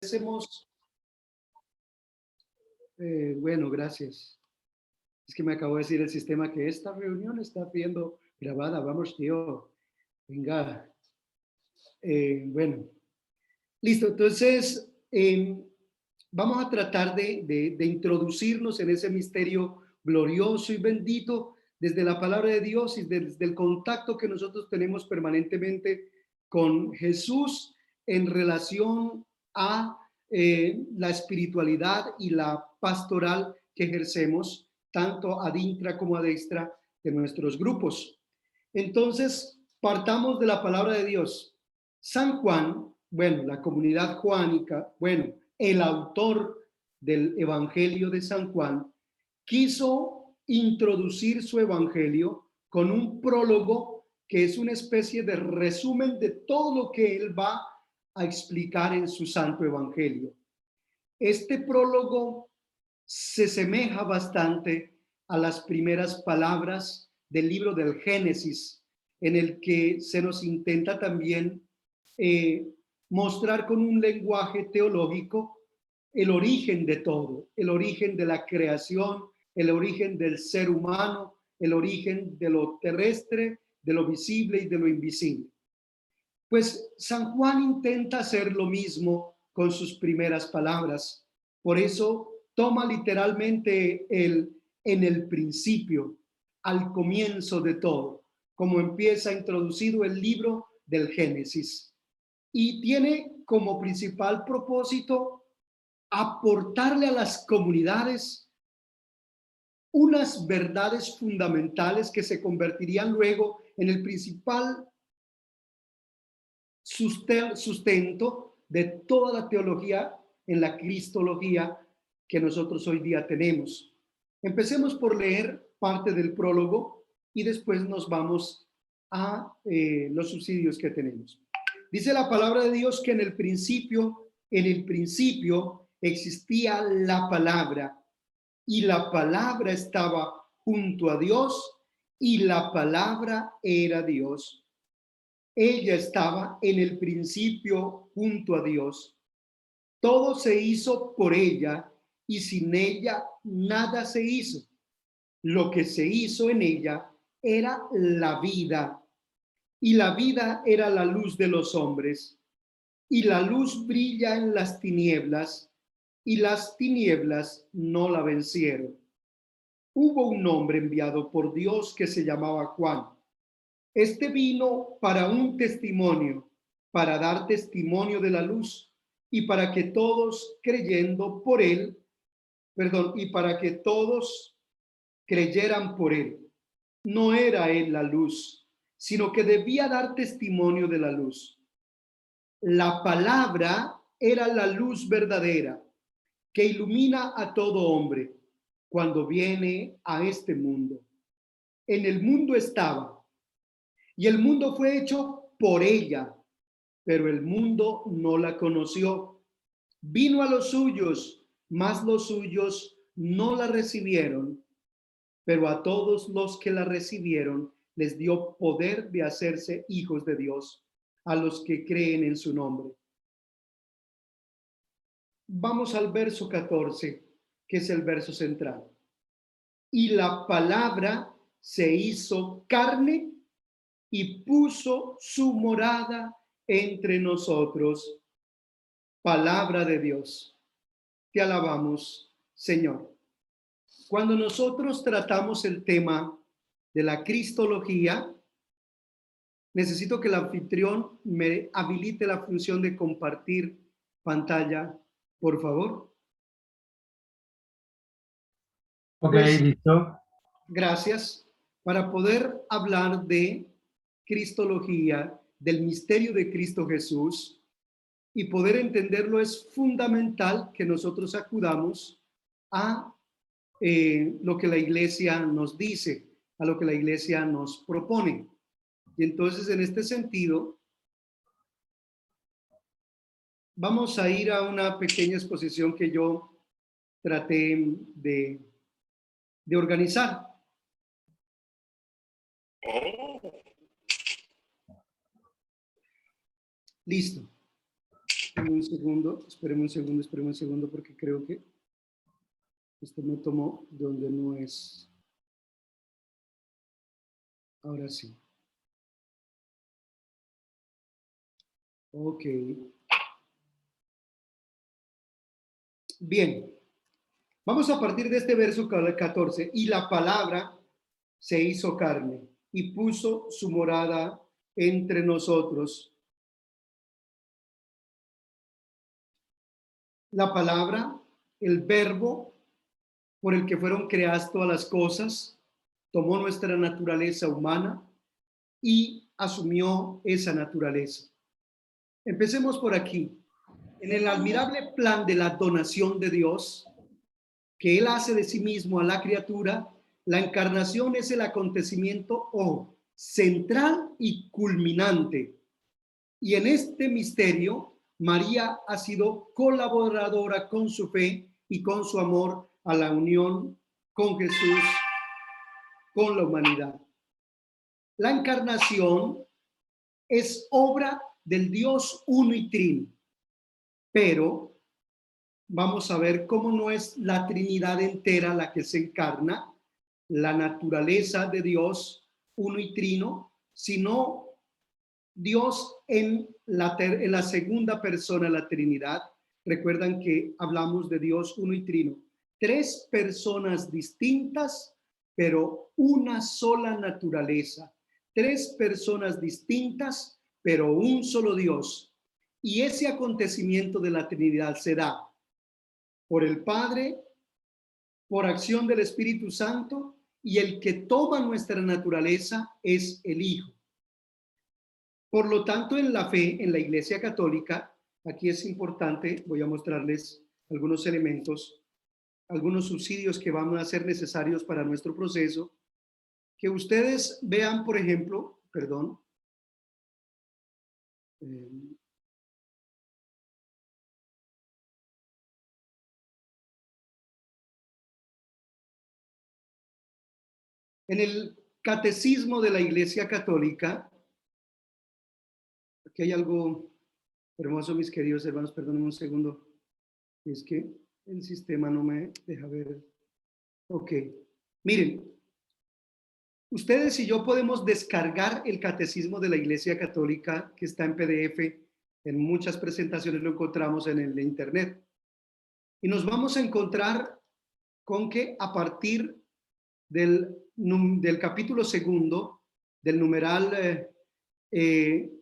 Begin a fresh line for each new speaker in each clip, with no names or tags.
Hacemos, bueno, gracias. Es que me acabo de decir el sistema que esta reunión está siendo grabada. Vamos, tío. Venga. Bueno, listo. Entonces, vamos a tratar de introducirnos en ese misterio glorioso y bendito desde la palabra de Dios y desde el contacto que nosotros tenemos permanentemente con Jesús en relación a la espiritualidad y la pastoral que ejercemos tanto ad intra como ad extra de nuestros grupos. Entonces, partamos de la palabra de Dios. San Juan, bueno, la comunidad juánica, bueno, el autor del Evangelio de San Juan, quiso introducir su Evangelio con un prólogo que es una especie de resumen de todo lo que él va a explicar en su santo Evangelio. Este prólogo se asemeja bastante a las primeras palabras del libro del Génesis, en el que se nos intenta también mostrar con un lenguaje teológico el origen de todo, el origen de la creación, el origen del ser humano, el origen de lo terrestre, de lo visible y de lo invisible. Pues San Juan intenta hacer lo mismo con sus primeras palabras. Por eso toma literalmente en el principio, al comienzo de todo, como empieza introducido el libro del Génesis. Y tiene como principal propósito aportarle a las comunidades unas verdades fundamentales que se convertirían luego en el principal sustento de toda la teología en la cristología que nosotros hoy día tenemos. Empecemos por leer parte del prólogo y después nos vamos a los subsidios que tenemos. Dice la palabra de Dios que en el principio existía la palabra y la palabra estaba junto a Dios y la palabra era Dios. Ella estaba en el principio junto a Dios. Todo se hizo por ella y sin ella nada se hizo. Lo que se hizo en ella era la vida y la vida era la luz de los hombres. Y la luz brilla en las tinieblas y las tinieblas no la vencieron. Hubo un hombre enviado por Dios que se llamaba Juan. Este vino para un testimonio, para dar testimonio de la luz y para que todos creyendo por él, y para que todos creyeran por él. No era él la luz, sino que debía dar testimonio de la luz. La palabra era la luz verdadera que ilumina a todo hombre cuando viene a este mundo. En el mundo estaba y el mundo fue hecho por ella, pero el mundo no la conoció. Vino a los suyos, mas los suyos no la recibieron, pero a todos los que la recibieron les dio poder de hacerse hijos de Dios, a los que creen en su nombre. Vamos al verso 14, que es el verso central. Y la palabra se hizo carne y puso su morada entre nosotros. Palabra de Dios. Te alabamos, Señor. Cuando nosotros tratamos el tema de la cristología, necesito que el anfitrión me habilite la función de compartir pantalla, por favor.
Ok,
Pues,
listo.
gracias. Para poder hablar de cristología, del misterio de Cristo Jesús, y poder entenderlo, es fundamental que nosotros acudamos a lo que la iglesia nos dice, a lo que la iglesia nos propone. Y entonces, en este sentido, vamos a ir a una pequeña exposición que yo traté de organizar. Listo. espérenme un segundo, porque creo que esto me tomó donde no es. Ahora sí. Ok. Bien. Vamos a partir de este verso 14. Y la palabra se hizo carne y puso su morada entre nosotros. La palabra, el verbo por el que fueron creadas todas las cosas, tomó nuestra naturaleza humana y asumió esa naturaleza. Empecemos por aquí. En el admirable plan de la donación de Dios, que Él hace de sí mismo a la criatura, la encarnación es el acontecimiento central y culminante. Y en este misterio, María ha sido colaboradora con su fe y con su amor a la unión con Jesús, con la humanidad. La encarnación es obra del Dios uno y trino, pero vamos a ver cómo no es la Trinidad entera la que se encarna, la naturaleza de Dios uno y trino, sino Dios en la segunda persona de la Trinidad. Recuerdan que hablamos de Dios uno y trino. Tres personas distintas, pero una sola naturaleza. Tres personas distintas, pero un solo Dios. Y ese acontecimiento de la Trinidad se da por el Padre, por acción del Espíritu Santo, y el que toma nuestra naturaleza es el Hijo. Por lo tanto, en la fe, en la Iglesia Católica, aquí es importante, voy a mostrarles algunos elementos, algunos subsidios que van a ser necesarios para nuestro proceso, que ustedes vean, por ejemplo, perdón, en el Catecismo de la Iglesia Católica, aquí hay algo hermoso, mis queridos hermanos, perdónenme un segundo, es que el sistema no me deja ver. Ok, miren, ustedes y yo podemos descargar el Catecismo de la Iglesia Católica, que está en PDF, en muchas presentaciones lo encontramos en el internet. Y nos vamos a encontrar con que a partir del capítulo segundo, del numeral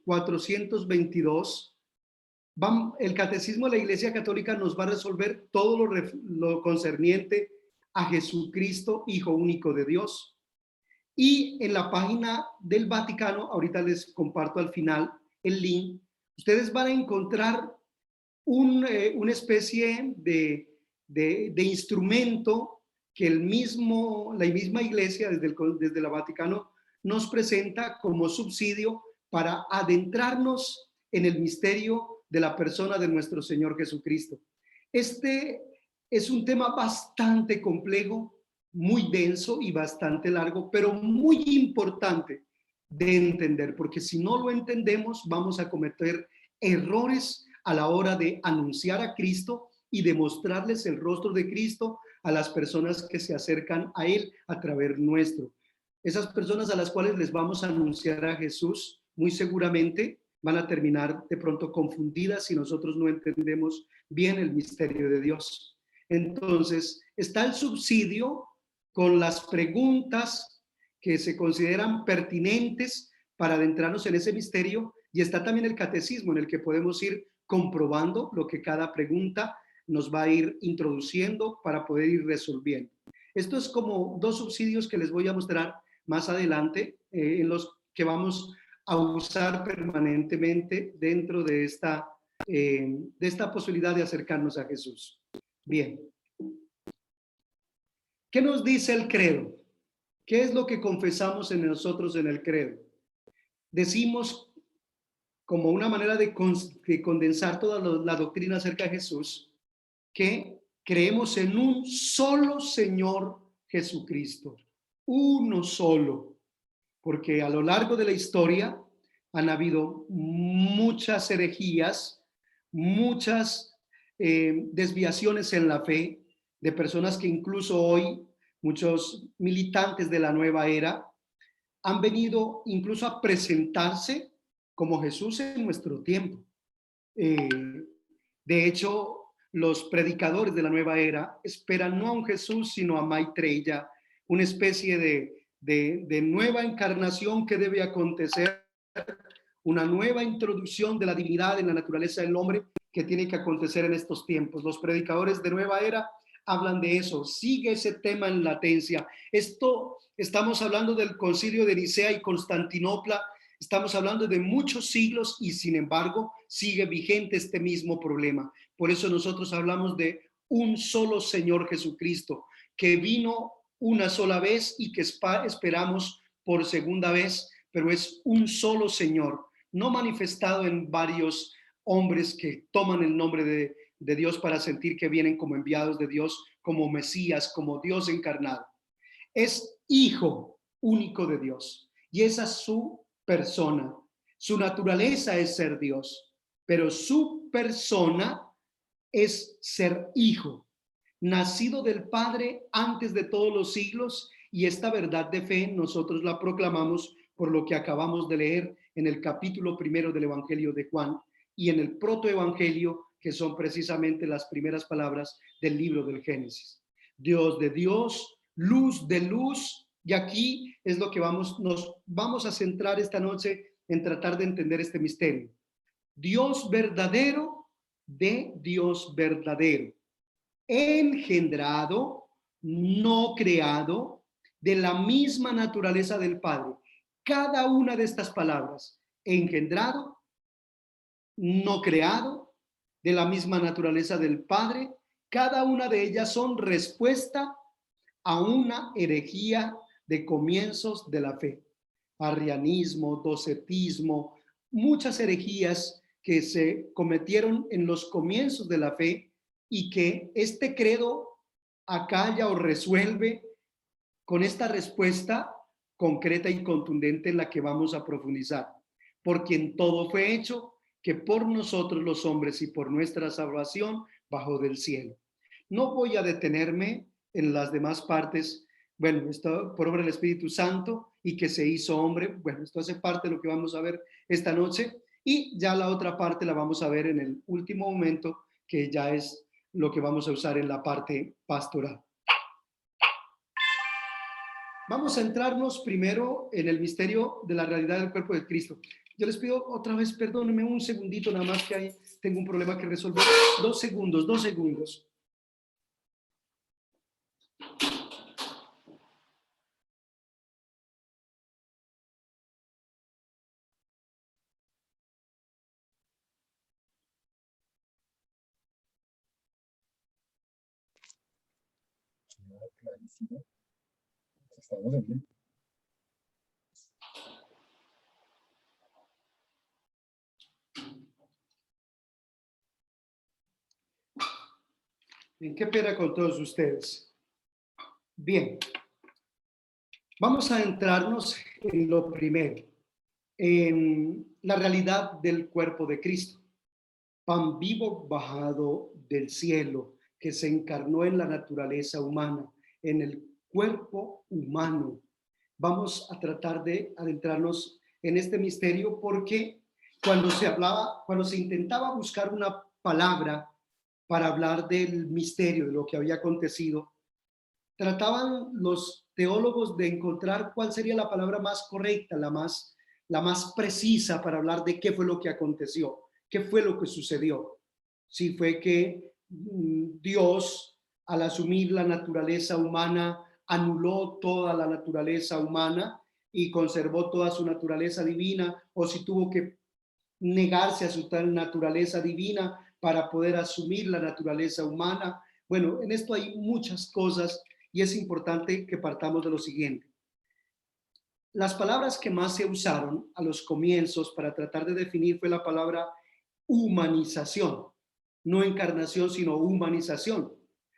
422, el Catecismo de la Iglesia Católica nos va a resolver todo lo concerniente a Jesucristo, Hijo único de Dios. Y en la página del Vaticano, ahorita les comparto al final el link, ustedes van a encontrar una especie de instrumento que la misma iglesia desde el Vaticano nos presenta como subsidio para adentrarnos en el misterio de la persona de nuestro Señor Jesucristo. Este es un tema bastante complejo, muy denso y bastante largo, pero muy importante de entender, porque si no lo entendemos vamos a cometer errores a la hora de anunciar a Cristo y de mostrarles el rostro de Cristo a las personas que se acercan a Él a través nuestro. Esas personas a las cuales les vamos a anunciar a Jesús, muy seguramente van a terminar de pronto confundidas si nosotros no entendemos bien el misterio de Dios. Entonces, está el subsidio con las preguntas que se consideran pertinentes para adentrarnos en ese misterio, y está también el catecismo en el que podemos ir comprobando lo que cada pregunta nos va a ir introduciendo para poder ir resolviendo. Esto es como dos subsidios que les voy a mostrar más adelante, en los que vamos a usar permanentemente dentro de esta posibilidad de acercarnos a Jesús. Bien. ¿Qué nos dice el credo? ¿Qué es lo que confesamos en nosotros en el credo? Decimos, como una manera de condensar toda la doctrina acerca de Jesús, que creemos en un solo Señor Jesucristo, uno solo, porque a lo largo de la historia han habido muchas herejías, muchas desviaciones en la fe de personas que incluso hoy, muchos militantes de la nueva era, han venido incluso a presentarse como Jesús en nuestro tiempo. Eh, de hecho, los predicadores de la nueva era esperan no a un Jesús, sino a Maitreya, una especie de nueva encarnación que debe acontecer, una nueva introducción de la divinidad en la naturaleza del hombre que tiene que acontecer en estos tiempos. Los predicadores de nueva era hablan de eso, sigue ese tema en latencia. Esto, estamos hablando del concilio de Nicea y Constantinopla, estamos hablando de muchos siglos y sin embargo sigue vigente este mismo problema. Por eso nosotros hablamos de un solo Señor Jesucristo, que vino una sola vez y que esperamos por segunda vez, pero es un solo Señor, no manifestado en varios hombres que toman el nombre de Dios para sentir que vienen como enviados de Dios, como Mesías, como Dios encarnado. Es hijo único de Dios y esa es su persona. Su naturaleza es ser Dios, pero su persona es ser hijo, nacido del Padre antes de todos los siglos, y esta verdad de fe nosotros la proclamamos por lo que acabamos de leer en el capítulo 1 del Evangelio de Juan y en el protoevangelio, que son precisamente las primeras palabras del libro del Génesis. Dios de Dios, luz de luz, y aquí es lo que nos vamos a centrar esta noche en tratar de entender este misterio. Dios verdadero de Dios verdadero, engendrado, no creado, de la misma naturaleza del Padre. Cada una de estas palabras, engendrado, no creado, de la misma naturaleza del Padre, cada una de ellas son respuesta a una herejía de comienzos de la fe. Arrianismo, docetismo, muchas herejías que se cometieron en los comienzos de la fe y que este credo acalla o resuelve con esta respuesta concreta y contundente en la que vamos a profundizar. Por quien todo fue hecho, que por nosotros los hombres y por nuestra salvación bajó del cielo. No voy a detenerme en las demás partes. Bueno, esto por obra del Espíritu Santo y que se hizo hombre. Bueno, esto hace parte de lo que vamos a ver esta noche y ya la otra parte la vamos a ver en el último momento, que ya es lo que vamos a usar en la parte pastoral. Vamos a centrarnos primero en el misterio de la realidad del cuerpo de Cristo. Yo les pido otra vez, perdónenme un segundito, nada más que tengo un problema que resolver. 2 segundos, 2 segundos.
Clarísimo. Estamos en bien.
Bien, qué pena con todos ustedes. Bien, vamos a entrarnos en lo primero, en la realidad del cuerpo de Cristo. Pan vivo bajado del cielo, que se encarnó en la naturaleza humana, en el cuerpo humano. Vamos a tratar de adentrarnos en este misterio porque cuando se intentaba buscar una palabra para hablar del misterio, de lo que había acontecido, trataban los teólogos de encontrar cuál sería la palabra más correcta, la más precisa para hablar de qué fue lo que aconteció, qué fue lo que sucedió. Si fue que Dios, al asumir la naturaleza humana, anuló toda la naturaleza humana y conservó toda su naturaleza divina, o si tuvo que negarse a su tal naturaleza divina para poder asumir la naturaleza humana. Bueno, en esto hay muchas cosas y es importante que partamos de lo siguiente. Las palabras que más se usaron a los comienzos para tratar de definir fue la palabra humanización, no encarnación, sino humanización.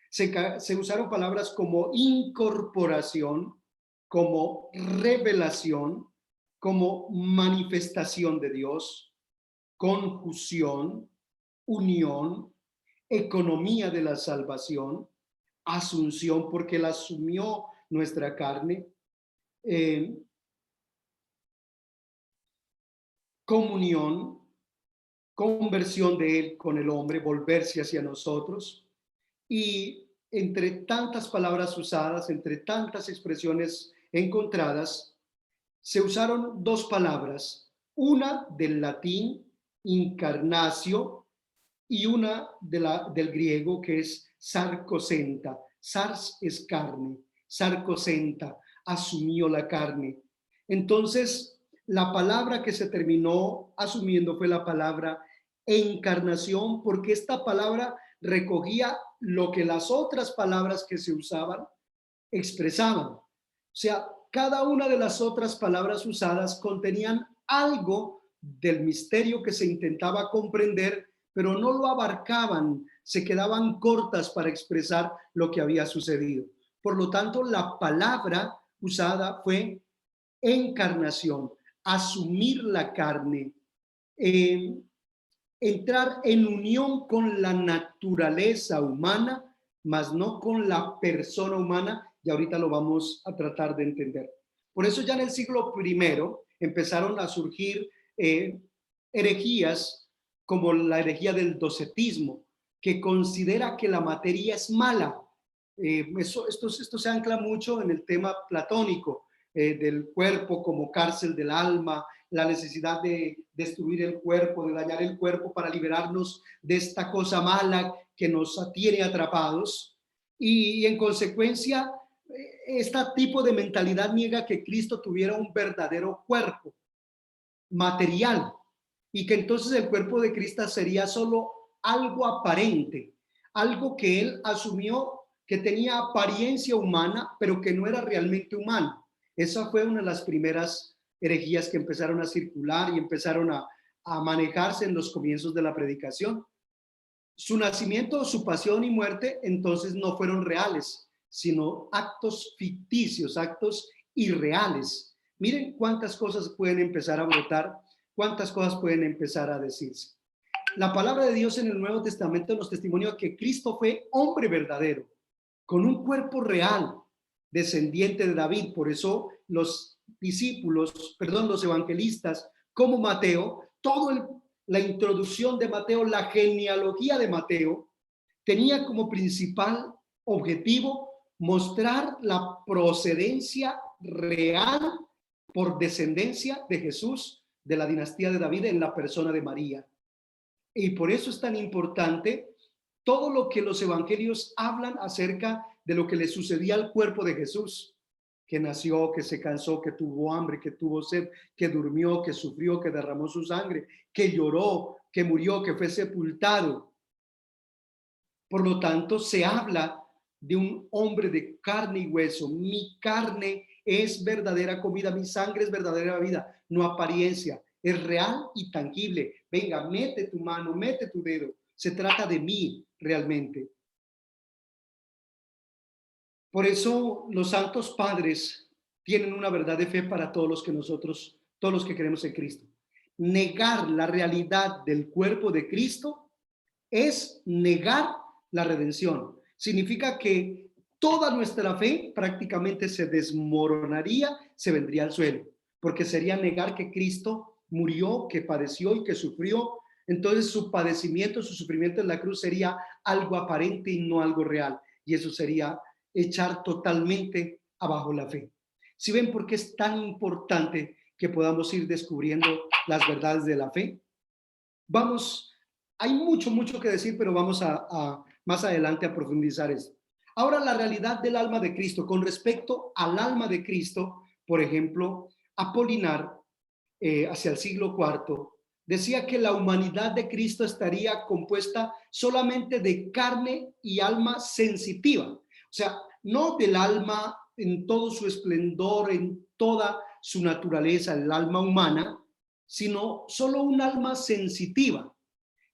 Se usaron palabras como incorporación, como revelación, como manifestación de Dios, conjunción, unión, economía de la salvación, asunción, porque Él asumió nuestra carne, eh, comunión, conversión de Él con el hombre, volverse hacia nosotros. Y entre tantas palabras usadas, entre tantas expresiones encontradas, se usaron dos palabras, una del latín, incarnatio, y una del griego que es sarcosenta. Sars es carne, sarcosenta, asumió la carne. Entonces, la palabra que se terminó asumiendo fue la palabra encarnación, porque esta palabra recogía lo que las otras palabras que se usaban expresaban. O sea, cada una de las otras palabras usadas contenían algo del misterio que se intentaba comprender, pero no lo abarcaban, se quedaban cortas para expresar lo que había sucedido. Por lo tanto, la palabra usada fue encarnación, asumir la carne, eh, entrar en unión con la naturaleza humana, mas no con la persona humana, y ahorita lo vamos a tratar de entender. Por eso ya en el siglo I empezaron a surgir herejías como la herejía del docetismo, que considera que la materia es mala. Esto se ancla mucho en el tema platónico, del cuerpo como cárcel del alma, la necesidad de destruir el cuerpo, de dañar el cuerpo para liberarnos de esta cosa mala que nos tiene atrapados. Y en consecuencia, este tipo de mentalidad niega que Cristo tuviera un verdadero cuerpo material y que entonces el cuerpo de Cristo sería solo algo aparente, algo que él asumió que tenía apariencia humana, pero que no era realmente humano. Esa fue una de las primeras herejías que empezaron a circular y empezaron a manejarse en los comienzos de la predicación. Su nacimiento, su pasión y muerte entonces no fueron reales, sino actos ficticios, actos irreales. Miren cuántas cosas pueden empezar a brotar, cuántas cosas pueden empezar a decirse. La palabra de Dios en el Nuevo Testamento nos testimonia que Cristo fue hombre verdadero, con un cuerpo real, descendiente de David. Por eso los los evangelistas, como Mateo, la introducción de Mateo, la genealogía de Mateo, tenía como principal objetivo mostrar la procedencia real por descendencia de Jesús, de la dinastía de David, en la persona de María. Y por eso es tan importante todo lo que los evangelios hablan acerca de lo que le sucedía al cuerpo de Jesús, que nació, que se cansó, que tuvo hambre, que tuvo sed, que durmió, que sufrió, que derramó su sangre, que lloró, que murió, que fue sepultado. Por lo tanto, se habla de un hombre de carne y hueso. Mi carne es verdadera comida, mi sangre es verdadera vida, no apariencia, es real y tangible. Venga, mete tu mano, mete tu dedo. Se trata de mí realmente. Por eso los santos padres tienen una verdad de fe para todos los que creemos en Cristo. Negar la realidad del cuerpo de Cristo es negar la redención. Significa que toda nuestra fe prácticamente se desmoronaría, se vendría al suelo, porque sería negar que Cristo murió, que padeció y que sufrió. Entonces su padecimiento, su sufrimiento en la cruz sería algo aparente y no algo real. Y eso sería echar totalmente abajo la fe. ¿Sí ven por qué es tan importante que podamos ir descubriendo las verdades de la fe? Vamos, hay mucho que decir, pero vamos a más adelante a profundizar esto. Ahora, la realidad del alma de Cristo. Con respecto al alma de Cristo, por ejemplo, Apolinar, hacia el siglo IV, decía que la humanidad de Cristo estaría compuesta solamente de carne y alma sensitiva. O sea, no del alma en todo su esplendor, en toda su naturaleza, el alma humana, sino solo un alma sensitiva.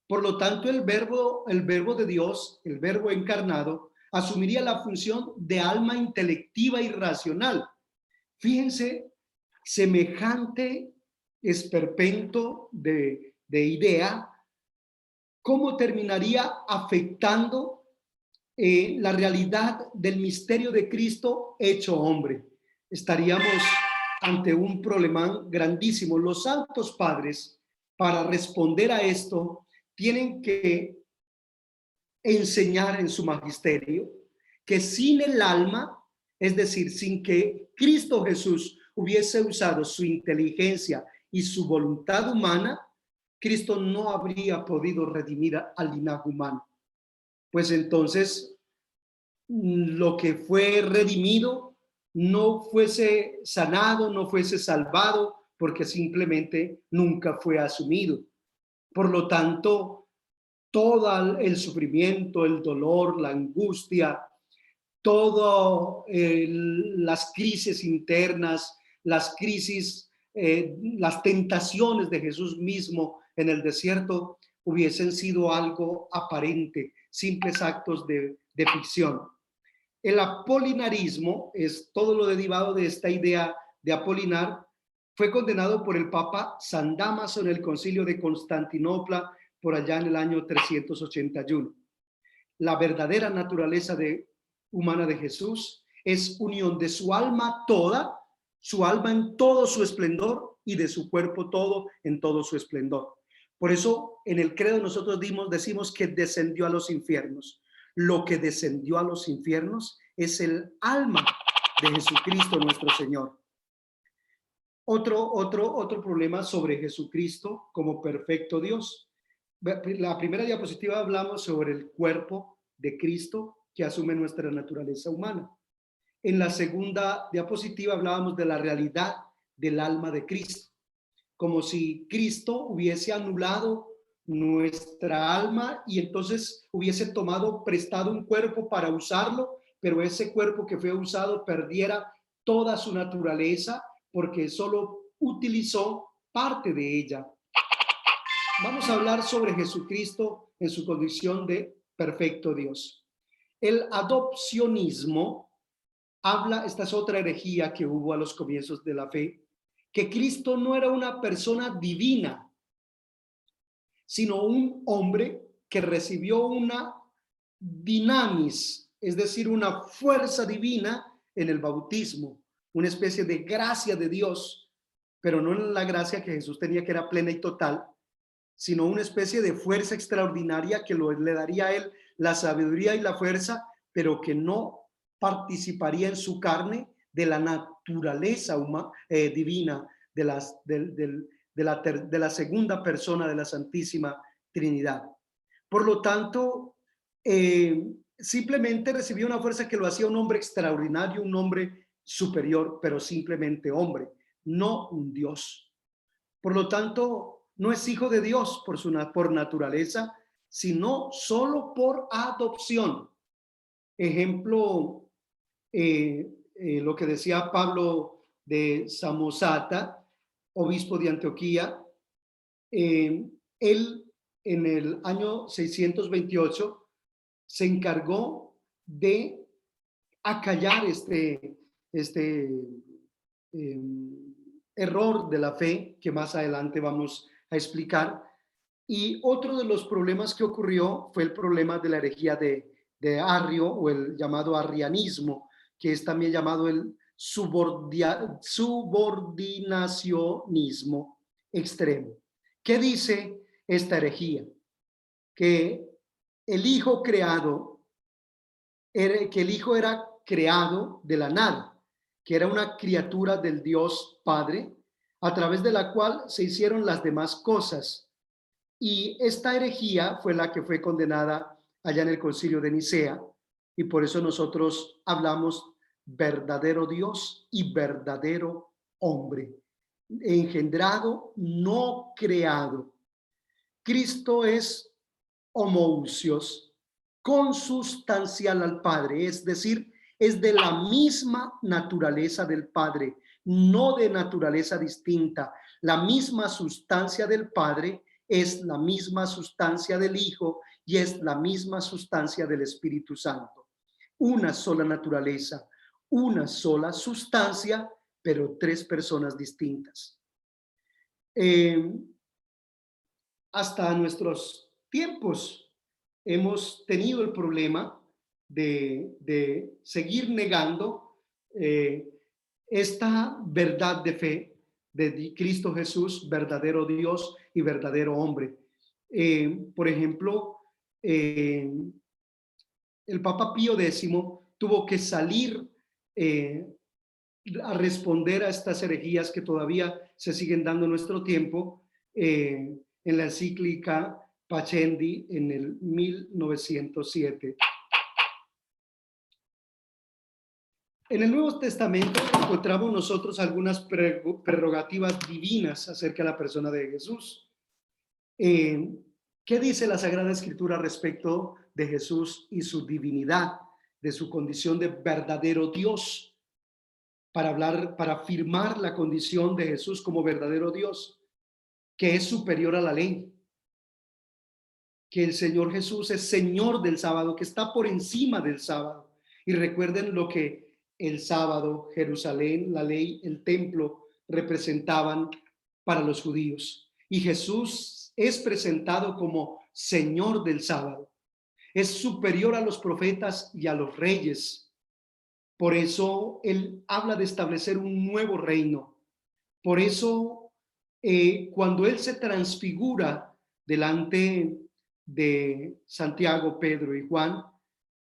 Por lo tanto, el verbo de Dios, el verbo encarnado, asumiría la función de alma intelectiva y racional. Fíjense, semejante esperpento de idea ¿cómo terminaría afectando la realidad del misterio de Cristo hecho hombre? Estaríamos ante un problema grandísimo. Los santos padres, para responder a esto, tienen que enseñar en su magisterio que sin el alma, es decir, sin que Cristo Jesús hubiese usado su inteligencia y su voluntad humana, Cristo no habría podido redimir al linaje humano. Pues entonces lo que fue redimido no fuese sanado, no fuese salvado, porque simplemente nunca fue asumido. Por lo tanto, todo el sufrimiento, el dolor, la angustia, todas las crisis internas, las crisis, las tentaciones de Jesús mismo en el desierto hubiesen sido algo aparente, simples actos de ficción. El apolinarismo es todo lo derivado de esta idea de apolinar. Fue condenado por el Papa San Dámaso en el Concilio de Constantinopla por allá en el año 381. La verdadera naturaleza humana de Jesús es unión de su alma toda, su alma en todo su esplendor, y de su cuerpo todo en todo su esplendor. Por eso en el credo nosotros decimos que descendió a los infiernos. Lo que descendió a los infiernos es el alma de Jesucristo nuestro Señor. Otro problema sobre Jesucristo como perfecto Dios. La primera diapositiva hablamos sobre el cuerpo de Cristo que asume nuestra naturaleza humana. En la segunda diapositiva hablábamos de la realidad del alma de Cristo, como si Cristo hubiese anulado nuestra alma y entonces hubiese tomado prestado un cuerpo para usarlo, pero ese cuerpo que fue usado perdiera toda su naturaleza porque solo utilizó parte de ella. Vamos a hablar sobre Jesucristo en su condición de perfecto Dios. El adopcionismo habla, esta es otra herejía que hubo a los comienzos de la fe, que Cristo no era una persona divina, sino un hombre que recibió una dinamis, es decir, una fuerza divina en el bautismo, una especie de gracia de Dios, pero no en la gracia que Jesús tenía, que era plena y total, sino una especie de fuerza extraordinaria que le daría a él la sabiduría y la fuerza, pero que no participaría en su carne de la naturaleza divina de la segunda persona de la Santísima Trinidad. Por lo tanto, simplemente recibió una fuerza que lo hacía un hombre extraordinario, un hombre superior, pero simplemente hombre, no un Dios. Por lo tanto, no es hijo de Dios por naturaleza, sino solo por adopción. Ejemplo, lo que decía Pablo de Samosata, obispo de Antioquía. Él en el año 628 se encargó de acallar este error de la fe que más adelante vamos a explicar. Y otro de los problemas que ocurrió fue el problema de la herejía de Arrio, o el llamado arrianismo, que es también llamado el subordinacionismo extremo. ¿Qué dice esta herejía? Que el Hijo era creado de la nada, que era una criatura del Dios Padre, a través de la cual se hicieron las demás cosas. Y esta herejía fue la que fue condenada allá en el Concilio de Nicea, y por eso nosotros hablamos verdadero Dios y verdadero hombre, engendrado, no creado. Cristo es homoousios, consustancial al Padre, es decir, es de la misma naturaleza del Padre, no de naturaleza distinta. La misma sustancia del Padre es la misma sustancia del Hijo y es la misma sustancia del Espíritu Santo. Una sola naturaleza, una sola sustancia, pero tres personas distintas. Hasta nuestros tiempos hemos tenido el problema de seguir negando esta verdad de fe de Cristo Jesús, verdadero Dios y verdadero hombre. Por ejemplo, el Papa Pío X tuvo que salir a responder a estas herejías que todavía se siguen dando en nuestro tiempo, en la encíclica Pacendi en el 1907. En el Nuevo Testamento encontramos nosotros algunas prerrogativas divinas acerca de la persona de Jesús. ¿Qué dice la Sagrada Escritura respecto de Jesús y su divinidad, de su condición de verdadero Dios? Para afirmar la condición de Jesús como verdadero Dios, que es superior a la ley, que el Señor Jesús es Señor del sábado, que está por encima del sábado. Y recuerden lo que el sábado, Jerusalén, la ley, el templo representaban para los judíos. Y Jesús es presentado como Señor del sábado. Es superior a los profetas y a los reyes. Por eso él habla de establecer un nuevo reino. Por eso cuando él se transfigura delante de Santiago, Pedro y Juan,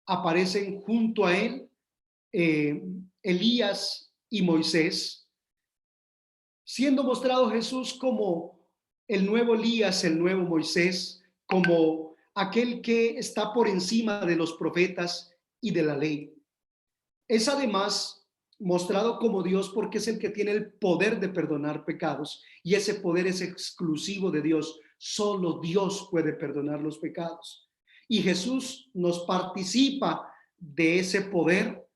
aparecen junto a él Elías y Moisés, siendo mostrado Jesús como el nuevo Elías, el nuevo Moisés, como aquel que está por encima de los profetas y de la ley. Es además mostrado como Dios porque es el que tiene el poder de perdonar pecados, y ese poder es exclusivo de Dios. Solo Dios puede perdonar los pecados. Y Jesús nos participa de ese poder,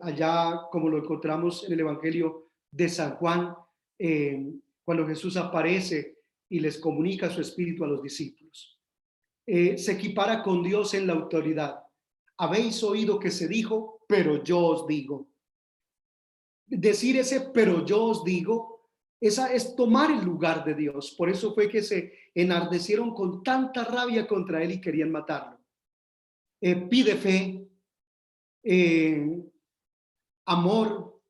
allá como lo encontramos en el Evangelio de San Juan, cuando Jesús aparece y les comunica su espíritu a los discípulos. Se equipara con Dios en la autoridad. Habéis oído que se dijo, pero yo os digo. Decir ese pero yo os digo, esa es tomar el lugar de Dios. Por eso fue que se enardecieron con tanta rabia contra él y querían matarlo. Pide fe, amor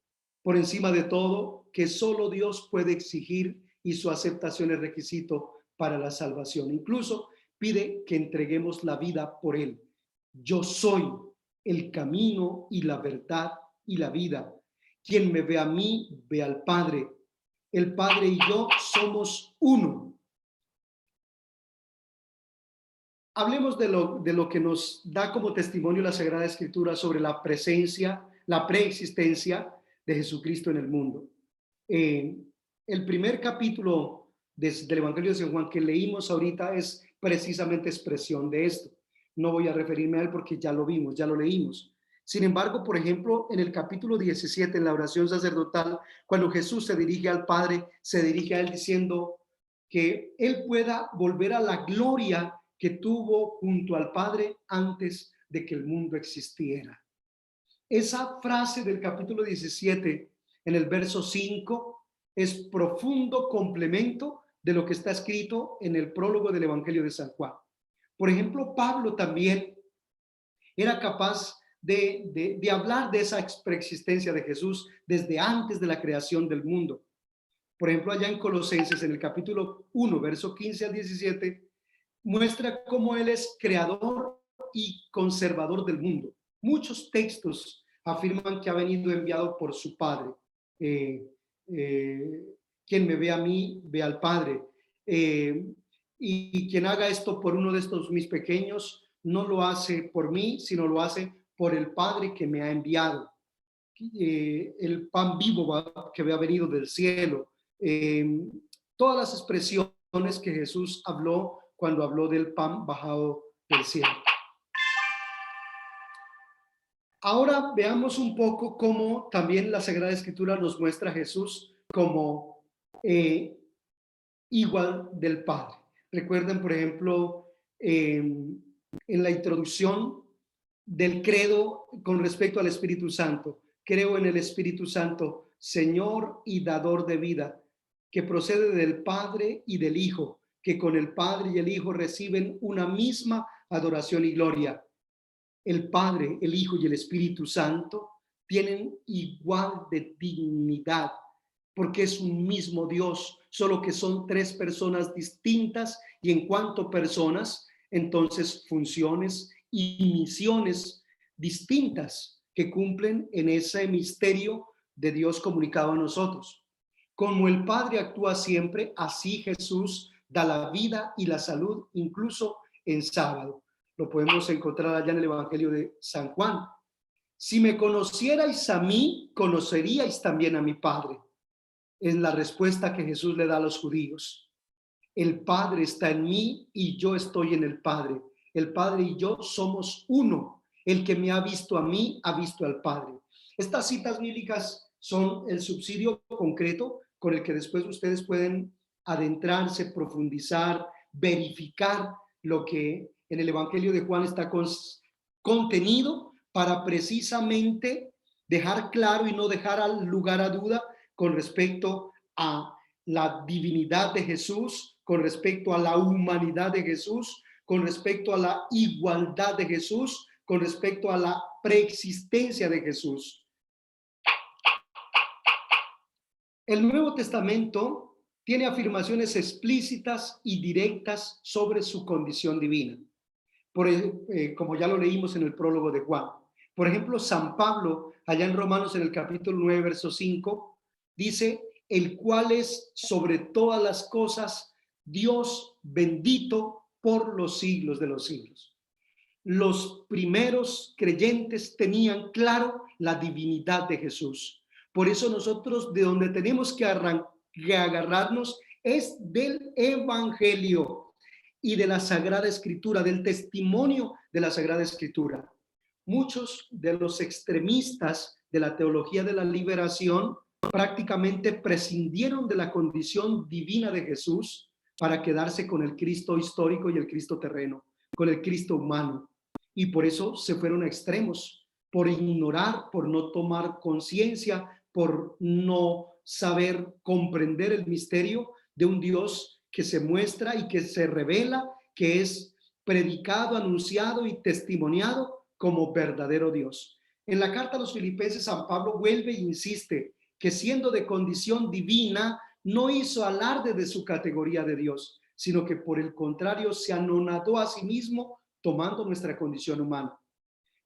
por encima de todo, que solo Dios puede exigir, y su aceptación es requisito para la salvación. Incluso pide que entreguemos la vida por él. Yo soy el camino y la verdad y la vida. Quien me ve a mí, ve al Padre. El Padre y yo somos uno. Hablemos de lo que nos da como testimonio la Sagrada Escritura sobre la presencia, la preexistencia de Jesucristo en el mundo. El primer capítulo del Evangelio de San Juan que leímos ahorita es precisamente expresión de esto. No voy a referirme a él porque ya lo vimos, ya lo leímos. Sin embargo, por ejemplo, en el capítulo 17, en la oración sacerdotal, cuando Jesús se dirige al Padre, se dirige a él diciendo que él pueda volver a la gloria que tuvo junto al Padre antes de que el mundo existiera. Esa frase del capítulo 17, en el verso 5, es profundo complemento de lo que está escrito en el prólogo del Evangelio de San Juan. Por ejemplo, Pablo también era capaz de hablar de esa preexistencia de Jesús desde antes de la creación del mundo. Por ejemplo, allá en Colosenses, en el capítulo 1, verso 15 al 17, muestra cómo él es creador y conservador del mundo. Muchos textos afirman que ha venido enviado por su Padre. Quien me ve a mí, ve al Padre. Y quien haga esto por uno de estos mis pequeños, no lo hace por mí, sino lo hace por el Padre que me ha enviado. El pan vivo que ha venido del cielo. Todas las expresiones que Jesús habló cuando habló del pan bajado del cielo. Ahora veamos un poco cómo también la Sagrada Escritura nos muestra a Jesús como igual del Padre. Recuerden, por ejemplo, en la introducción del credo con respecto al Espíritu Santo. Creo en el Espíritu Santo, Señor y dador de vida, que procede del Padre y del Hijo, que con el Padre y el Hijo reciben una misma adoración y gloria. El Padre, el Hijo y el Espíritu Santo tienen igual de dignidad, porque es un mismo Dios, solo que son tres personas distintas, y en cuanto a personas, entonces funciones y misiones distintas que cumplen en ese misterio de Dios comunicado a nosotros. Como el Padre actúa siempre, así Jesús da la vida y la salud, incluso en sábado. Lo podemos encontrar allá en el Evangelio de San Juan. Si me conocierais a mí, conoceríais también a mi Padre. Es la respuesta que Jesús le da a los judíos. El Padre está en mí y yo estoy en el Padre. El Padre y yo somos uno. El que me ha visto a mí, ha visto al Padre. Estas citas bíblicas son el subsidio concreto con el que después ustedes pueden adentrarse, profundizar, verificar lo que en el Evangelio de Juan está contenido para precisamente dejar claro y no dejar lugar a duda con respecto a la divinidad de Jesús, con respecto a la humanidad de Jesús, con respecto a la igualdad de Jesús, con respecto a la preexistencia de Jesús. El Nuevo Testamento tiene afirmaciones explícitas y directas sobre su condición divina, como ya lo leímos en el prólogo de Juan. Por ejemplo, San Pablo, allá en Romanos en el capítulo 9, verso 5, dice: el cual es sobre todas las cosas Dios bendito por los siglos de los siglos. Los primeros creyentes tenían claro la divinidad de Jesús. Por eso nosotros de donde tenemos que agarrarnos es del Evangelio y de la Sagrada Escritura, del testimonio de la Sagrada Escritura. Muchos de los extremistas de la teología de la liberación prácticamente prescindieron de la condición divina de Jesús para quedarse con el Cristo histórico y el Cristo terreno, con el Cristo humano. Y por eso se fueron a extremos, por ignorar, por no tomar conciencia, por no saber comprender el misterio de un Dios que se muestra y que se revela, que es predicado, anunciado y testimoniado como verdadero Dios. En la carta a los Filipenses, San Pablo vuelve e insiste que siendo de condición divina, no hizo alarde de su categoría de Dios, sino que por el contrario se anonadó a sí mismo tomando nuestra condición humana.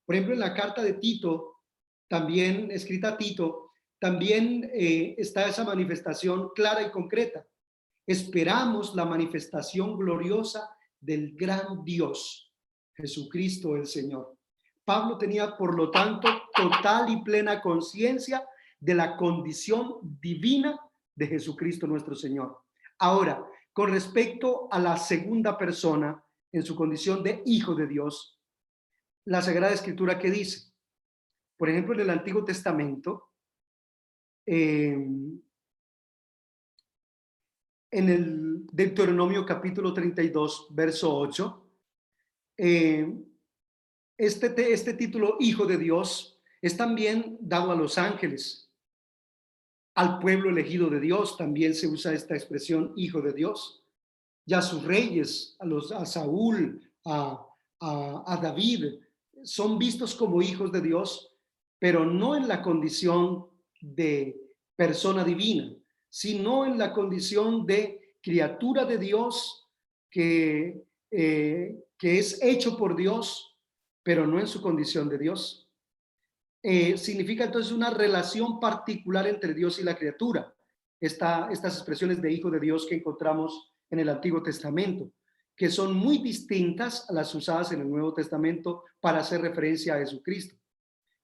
Por ejemplo, en la carta de Tito, también escrita a Tito, también está esa manifestación clara y concreta. Esperamos la manifestación gloriosa del gran Dios, Jesucristo el Señor. Pablo tenía, por lo tanto, total y plena conciencia de la condición divina de Jesucristo nuestro Señor. Ahora, con respecto a la segunda persona, en su condición de Hijo de Dios, la Sagrada Escritura, ¿qué dice? Por ejemplo, en el Antiguo Testamento, en el Deuteronomio capítulo 32, verso 8, este título Hijo de Dios es también dado a los ángeles, al pueblo elegido de Dios también se usa esta expresión Hijo de Dios, y a sus reyes, a Saúl, a David, son vistos como hijos de Dios, pero no en la condición de persona divina, sino en la condición de criatura de Dios que es hecho por Dios, pero no en su condición de Dios. Significa entonces una relación particular entre Dios y la criatura. Estas expresiones de hijo de Dios que encontramos en el Antiguo Testamento, que son muy distintas a las usadas en el Nuevo Testamento para hacer referencia a Jesucristo.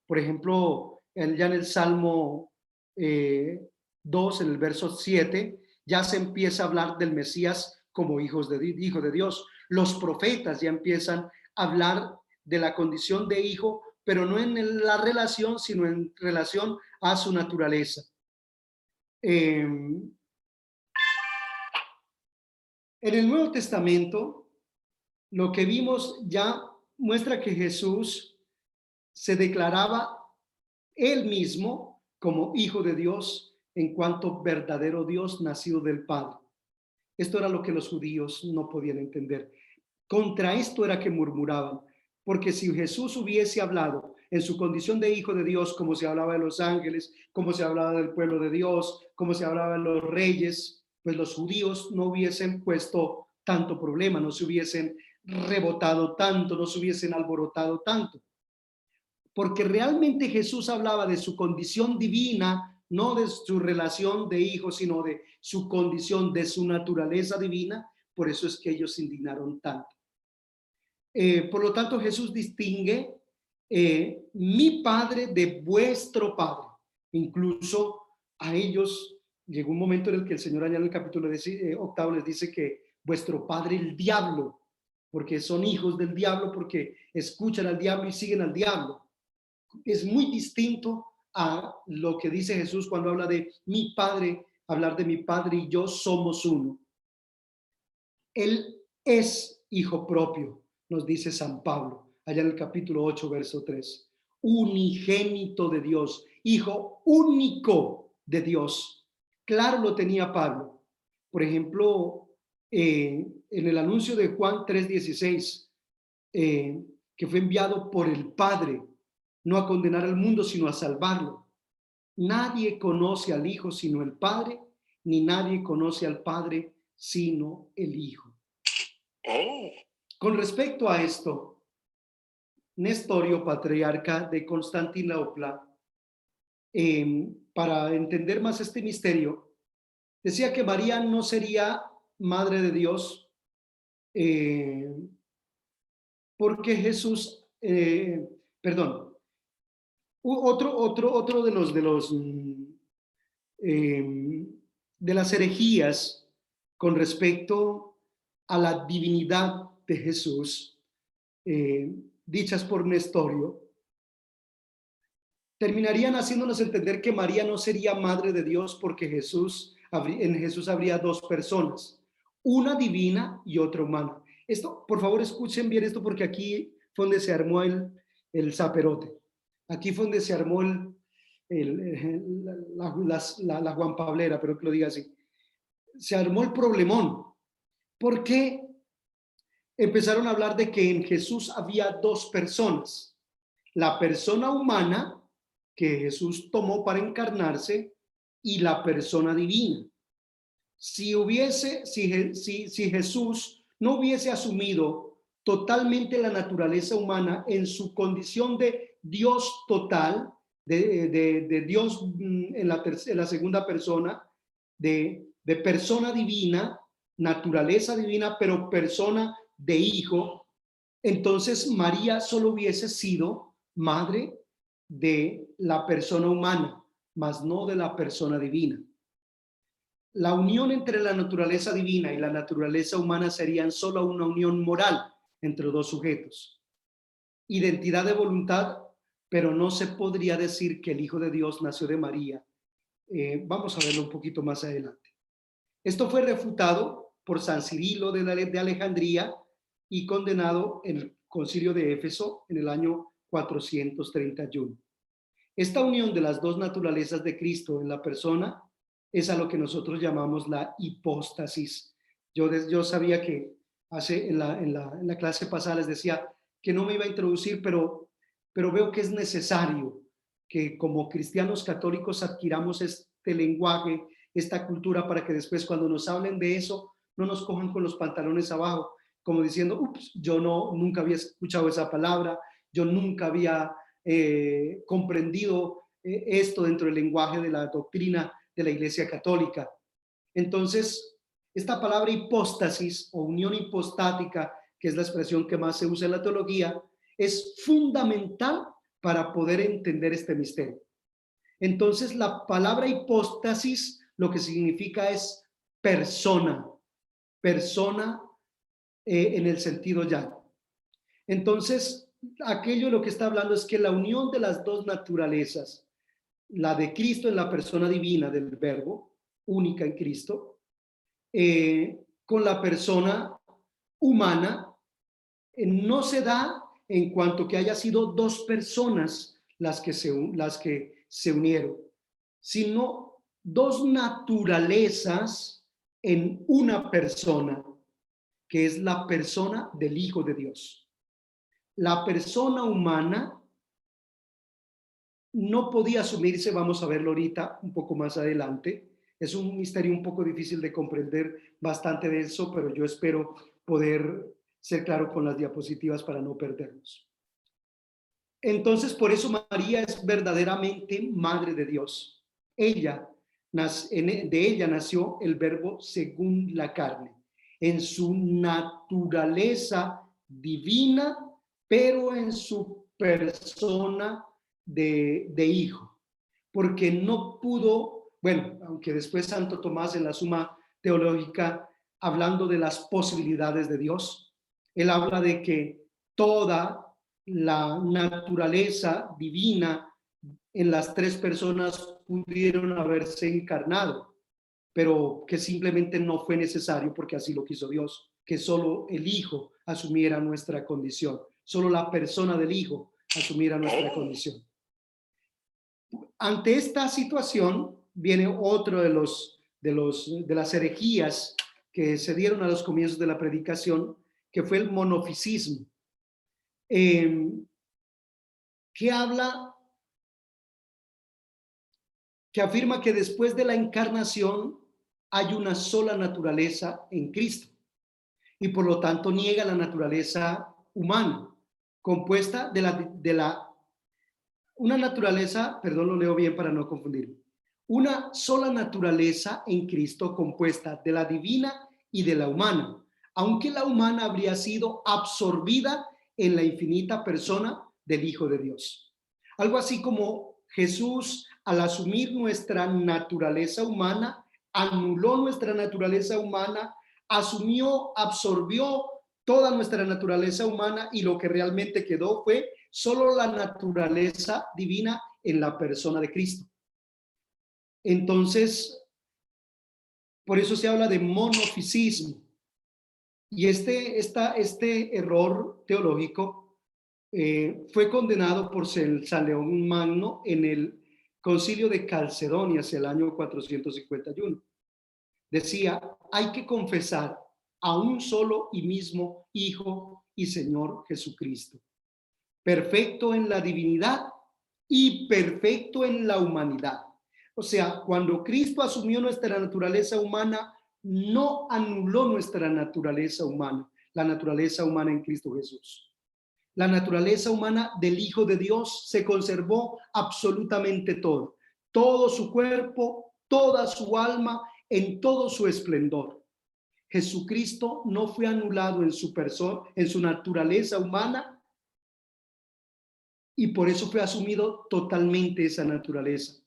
Por ejemplo, ya en el Salmo 2, en el verso 7, ya se empieza a hablar del Mesías como hijo de Dios. Los profetas ya empiezan a hablar de la condición de hijo, pero no en la relación, sino en relación a su naturaleza. En el Nuevo Testamento, lo que vimos ya muestra que Jesús se declaraba él mismo como hijo de Dios en cuanto verdadero Dios nacido del Padre. Esto era lo que los judíos no podían entender. Contra esto era que murmuraban, porque si Jesús hubiese hablado en su condición de hijo de Dios, como se hablaba de los ángeles, como se hablaba del pueblo de Dios, como se hablaba de los reyes, pues los judíos no hubiesen puesto tanto problema, no se hubiesen rebotado tanto, no se hubiesen alborotado tanto. Porque realmente Jesús hablaba de su condición divina, no de su relación de hijo, sino de su condición, de su naturaleza divina. Por eso es que ellos se indignaron tanto. Por lo tanto, Jesús distingue mi Padre de vuestro Padre. Incluso a ellos llegó un momento en el que el Señor allá en el capítulo 8 les dice que vuestro Padre el diablo, porque son hijos del diablo, porque escuchan al diablo y siguen al diablo. Es muy distinto a lo que dice Jesús cuando habla de mi Padre, hablar de mi Padre y yo somos uno. Él es hijo propio, nos dice San Pablo, allá en el capítulo 8, verso 3. Unigénito de Dios, hijo único de Dios. Claro lo tenía Pablo. Por ejemplo, en el anuncio de Juan 3:16, que fue enviado por el Padre, no a condenar al mundo, sino a salvarlo. Nadie conoce al Hijo sino el Padre, ni nadie conoce al Padre sino el Hijo. Con respecto a esto, Nestorio, patriarca de Constantinopla, para entender más este misterio, decía que María no sería madre de Dios porque Jesús, otro de las herejías con respecto a la divinidad de Jesús, dichas por Nestorio, terminarían haciéndonos entender que María no sería madre de Dios porque en Jesús habría dos personas, una divina y otra humana. Esto, por favor, escuchen bien esto porque aquí fue donde se armó el zaperote. Aquí fue donde se armó la Juan Pablera, pero que lo diga así. Se armó el problemón. ¿Por qué empezaron a hablar de que en Jesús había dos personas? La persona humana que Jesús tomó para encarnarse y la persona divina. Si Jesús no hubiese asumido totalmente la naturaleza humana en su condición de Dios total, de Dios en la segunda persona, de persona divina, naturaleza divina, pero persona de hijo, entonces María solo hubiese sido madre de la persona humana, mas no de la persona divina. La unión entre la naturaleza divina y la naturaleza humana serían solo una unión moral entre dos sujetos. Identidad de voluntad, pero no se podría decir que el Hijo de Dios nació de María. Vamos a verlo un poquito más adelante. Esto fue refutado por San Cirilo de Alejandría y condenado en el Concilio de Éfeso en el año 431. Esta unión de las dos naturalezas de Cristo en la persona es a lo que nosotros llamamos la hipóstasis. Yo sabía que en la clase pasada les decía que no me iba a introducir, pero veo que es necesario que como cristianos católicos adquiramos este lenguaje, esta cultura, para que después cuando nos hablen de eso no nos cojan con los pantalones abajo, como diciendo, ups, yo nunca había escuchado esa palabra, yo nunca había comprendido esto dentro del lenguaje de la doctrina de la Iglesia Católica. Entonces, esta palabra hipóstasis o unión hipostática, que es la expresión que más se usa en la teología, es fundamental para poder entender este misterio. Entonces, la palabra hipóstasis lo que significa es persona en el sentido llano. Entonces, aquello lo que está hablando es que la unión de las dos naturalezas, la de Cristo en la persona divina del Verbo, única en Cristo, con la persona humana, no se da en cuanto que haya sido dos personas las que se unieron, sino dos naturalezas en una persona, que es la persona del Hijo de Dios. La persona humana no podía asumirse, vamos a verlo ahorita, un poco más adelante. Es un misterio un poco difícil de comprender, bastante denso, pero yo espero poder ser claro con las diapositivas para no perdernos. Entonces, por eso María es verdaderamente Madre de Dios. De ella nació el Verbo según la carne, en su naturaleza divina, pero en su persona de hijo, porque no pudo, bueno, aunque después Santo Tomás en la Suma Teológica, hablando de las posibilidades de Dios, él habla de que toda la naturaleza divina en las tres personas pudieron haberse encarnado, pero que simplemente no fue necesario porque así lo quiso Dios, que solo el Hijo asumiera nuestra condición, solo la persona del Hijo asumiera nuestra condición. Ante esta situación viene otro de las herejías que se dieron a los comienzos de la predicación, que fue el monofisismo, que afirma que después de la encarnación hay una sola naturaleza en Cristo y por lo tanto niega la naturaleza humana, compuesta una naturaleza, perdón, lo leo bien para no confundirme, una sola naturaleza en Cristo compuesta de la divina y de la humana, aunque la humana habría sido absorbida en la infinita persona del Hijo de Dios. Algo así como Jesús, al asumir nuestra naturaleza humana, anuló nuestra naturaleza humana, absorbió toda nuestra naturaleza humana y lo que realmente quedó fue solo la naturaleza divina en la persona de Cristo. Entonces, por eso se habla de monofisismo. Y este error teológico fue condenado por San León Magno en el Concilio de Calcedonia hacia el año 451. Decía, hay que confesar a un solo y mismo Hijo y Señor Jesucristo, perfecto en la divinidad y perfecto en la humanidad. O sea, cuando Cristo asumió nuestra naturaleza humana, no anuló nuestra naturaleza humana, la naturaleza humana en Cristo Jesús. La naturaleza humana del Hijo de Dios se conservó absolutamente todo su cuerpo, toda su alma, en todo su esplendor. Jesucristo no fue anulado en su persona, en su naturaleza humana, y por eso fue asumido totalmente esa naturaleza.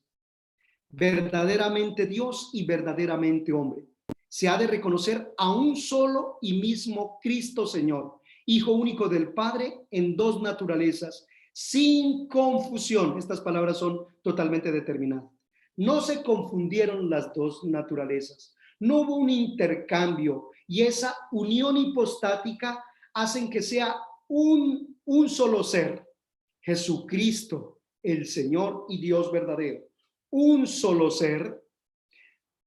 Verdaderamente Dios y verdaderamente hombre. Se ha de reconocer a un solo y mismo Cristo Señor, Hijo único del Padre en dos naturalezas, sin confusión. Estas palabras son totalmente determinadas. No se confundieron las dos naturalezas. No hubo un intercambio y esa unión hipostática hacen que sea un solo ser. Jesucristo, el Señor y Dios verdadero. Un solo ser,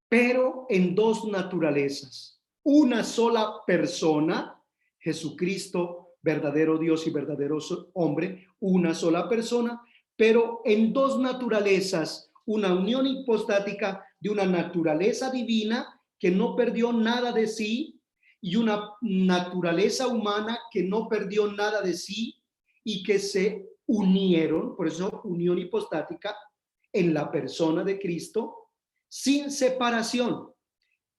pero en dos naturalezas. Una sola persona, Jesucristo, verdadero Dios y verdadero hombre, una sola persona, pero en dos naturalezas, una unión hipostática de una naturaleza divina que no perdió nada de sí y una naturaleza humana que no perdió nada de sí y que se unieron, por eso unión hipostática, en la persona de Cristo, sin separación.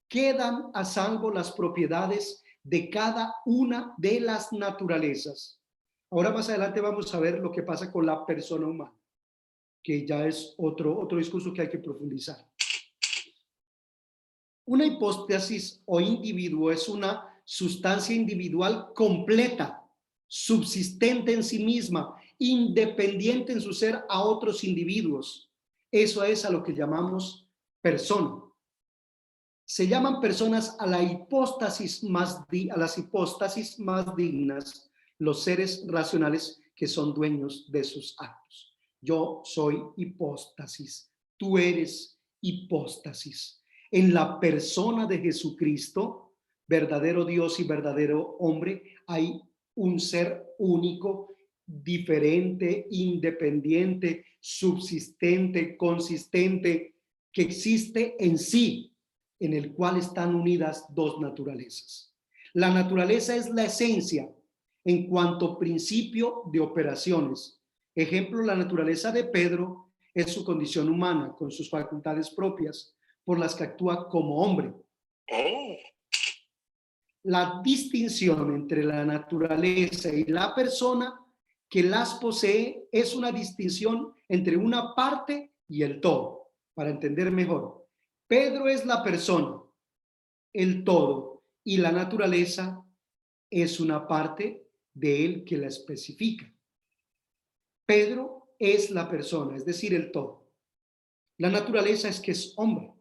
Quedan a salvo las propiedades de cada una de las naturalezas. Ahora más adelante vamos a ver lo que pasa con la persona humana, que ya es otro discurso que hay que profundizar. Una hipóstasis o individuo es una sustancia individual completa, subsistente en sí misma, independiente en su ser a otros individuos. Eso es a lo que llamamos persona. Se llaman personas a las hipóstasis más dignas, los seres racionales que son dueños de sus actos. Yo soy hipóstasis, tú eres hipóstasis. En la persona de Jesucristo, verdadero Dios y verdadero hombre, hay un ser único, diferente, independiente, subsistente, consistente, que existe en sí, en el cual están unidas dos naturalezas. La naturaleza es la esencia en cuanto principio de operaciones. Ejemplo, la naturaleza de Pedro es su condición humana, con sus facultades propias, por las que actúa como hombre. La distinción entre la naturaleza y la persona que las posee es una distinción entre una parte y el todo. Para entender mejor, Pedro es la persona, el todo, y la naturaleza es una parte de él que la especifica. Pedro es la persona, es decir, el todo. La naturaleza es que es hombre,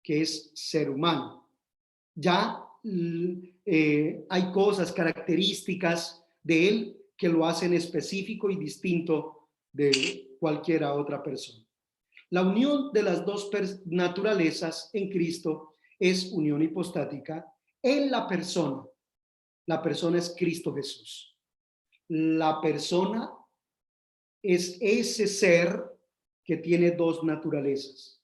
que es ser humano. Ya hay cosas, características de él que lo hacen específico y distinto de cualquier otra persona. La unión de las dos naturalezas en Cristo es unión hipostática en la persona. La persona es Cristo Jesús. La persona es ese ser que tiene dos naturalezas,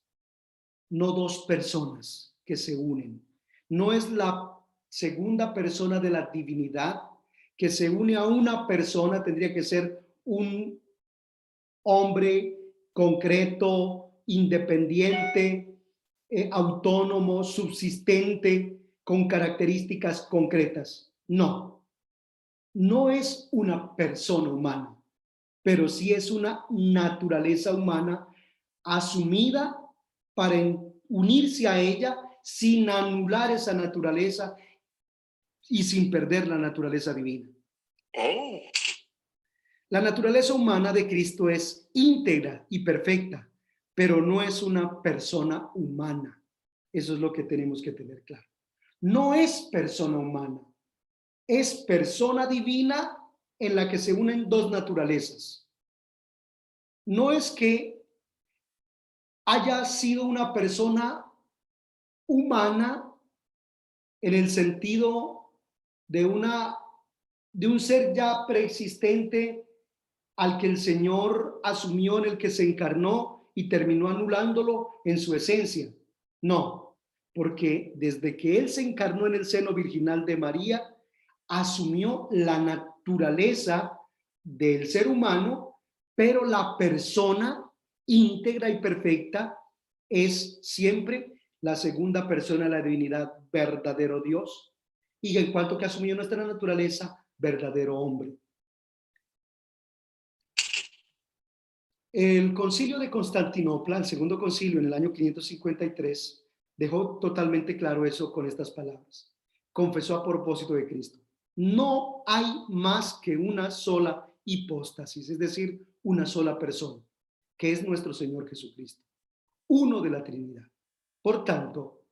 no dos personas que se unen. No es la segunda persona de la divinidad que se une a una persona, tendría que ser un hombre concreto, independiente, autónomo, subsistente, con características concretas. No, no es una persona humana, pero sí es una naturaleza humana asumida para unirse a ella sin anular esa naturaleza y sin perder la naturaleza divina. La naturaleza humana de Cristo es íntegra y perfecta, pero no es una persona humana. Eso es lo que tenemos que tener claro. No es persona humana, es persona divina en la que se unen dos naturalezas. No es que haya sido una persona humana en el sentido de un ser ya preexistente al que el Señor asumió, en el que se encarnó y terminó anulándolo en su esencia. No, porque desde que Él se encarnó en el seno virginal de María, asumió la naturaleza del ser humano, pero la persona íntegra y perfecta es siempre la segunda persona de la divinidad, verdadero Dios, y en cuanto que asumió nuestra naturaleza, verdadero hombre. El concilio de Constantinopla, el segundo concilio en el año 553, dejó totalmente claro eso con estas palabras. Confesó a propósito de Cristo: no hay más que una sola hipóstasis, es decir, una sola persona, que es nuestro Señor Jesucristo, uno de la Trinidad. Por tanto,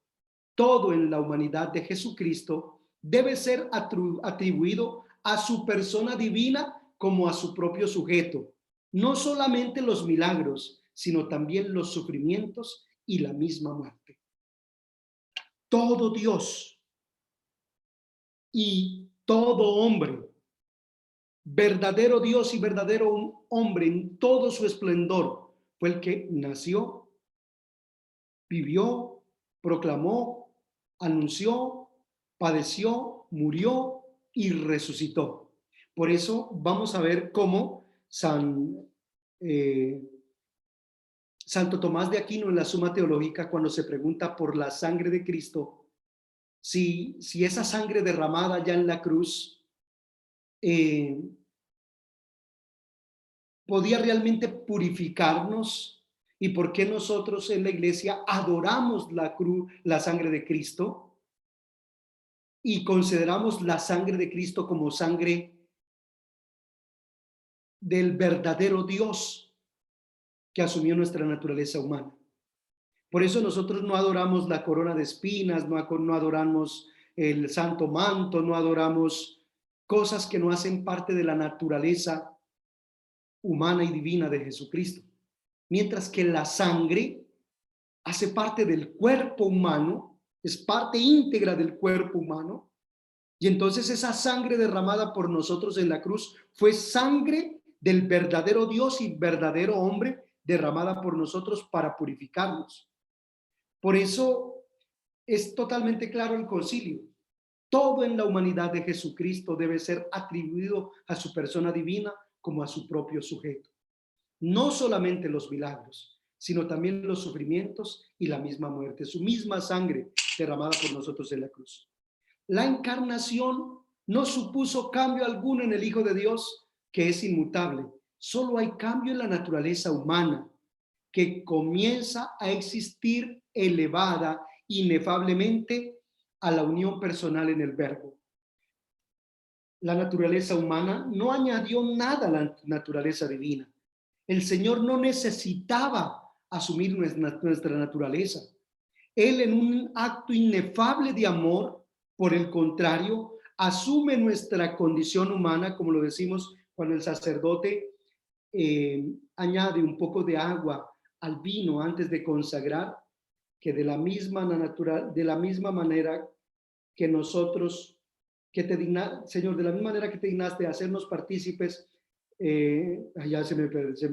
todo en la humanidad de Jesucristo debe ser atribuido a su persona divina como a su propio sujeto. No solamente los milagros, sino también los sufrimientos y la misma muerte. Todo Dios y todo hombre, verdadero Dios y verdadero hombre en todo su esplendor, fue el que nació, vivió, proclamó, anunció, padeció, murió y resucitó. Por eso vamos a ver cómo Santo Tomás de Aquino, en la Suma Teológica, cuando se pregunta por la sangre de Cristo, si esa sangre derramada ya en la cruz podía realmente purificarnos, y por qué nosotros en la iglesia adoramos la cruz, la sangre de Cristo, y consideramos la sangre de Cristo como sangre del verdadero Dios que asumió nuestra naturaleza humana. Por eso nosotros no adoramos la corona de espinas, no adoramos el santo manto, no adoramos cosas que no hacen parte de la naturaleza humana y divina de Jesucristo. Mientras que la sangre hace parte del cuerpo humano, es parte íntegra del cuerpo humano, y entonces esa sangre derramada por nosotros en la cruz fue sangre del verdadero Dios y verdadero hombre derramada por nosotros para purificarnos. Por eso es totalmente claro el concilio. Todo en la humanidad de Jesucristo debe ser atribuido a su persona divina como a su propio sujeto. No solamente los milagros, sino también los sufrimientos y la misma muerte, su misma sangre derramada por nosotros en la cruz. La encarnación no supuso cambio alguno en el Hijo de Dios, que es inmutable. Solo hay cambio en la naturaleza humana, que comienza a existir elevada inefablemente a la unión personal en el Verbo. La naturaleza humana no añadió nada a la naturaleza divina. El Señor no necesitaba asumir nuestra naturaleza. Él, en un acto inefable de amor, por el contrario, asume nuestra condición humana, como lo decimos cuando el sacerdote añade un poco de agua al vino antes de consagrar, que de la misma manera que nosotros, Señor, de la misma manera que te dignaste de hacernos partícipes, ya se me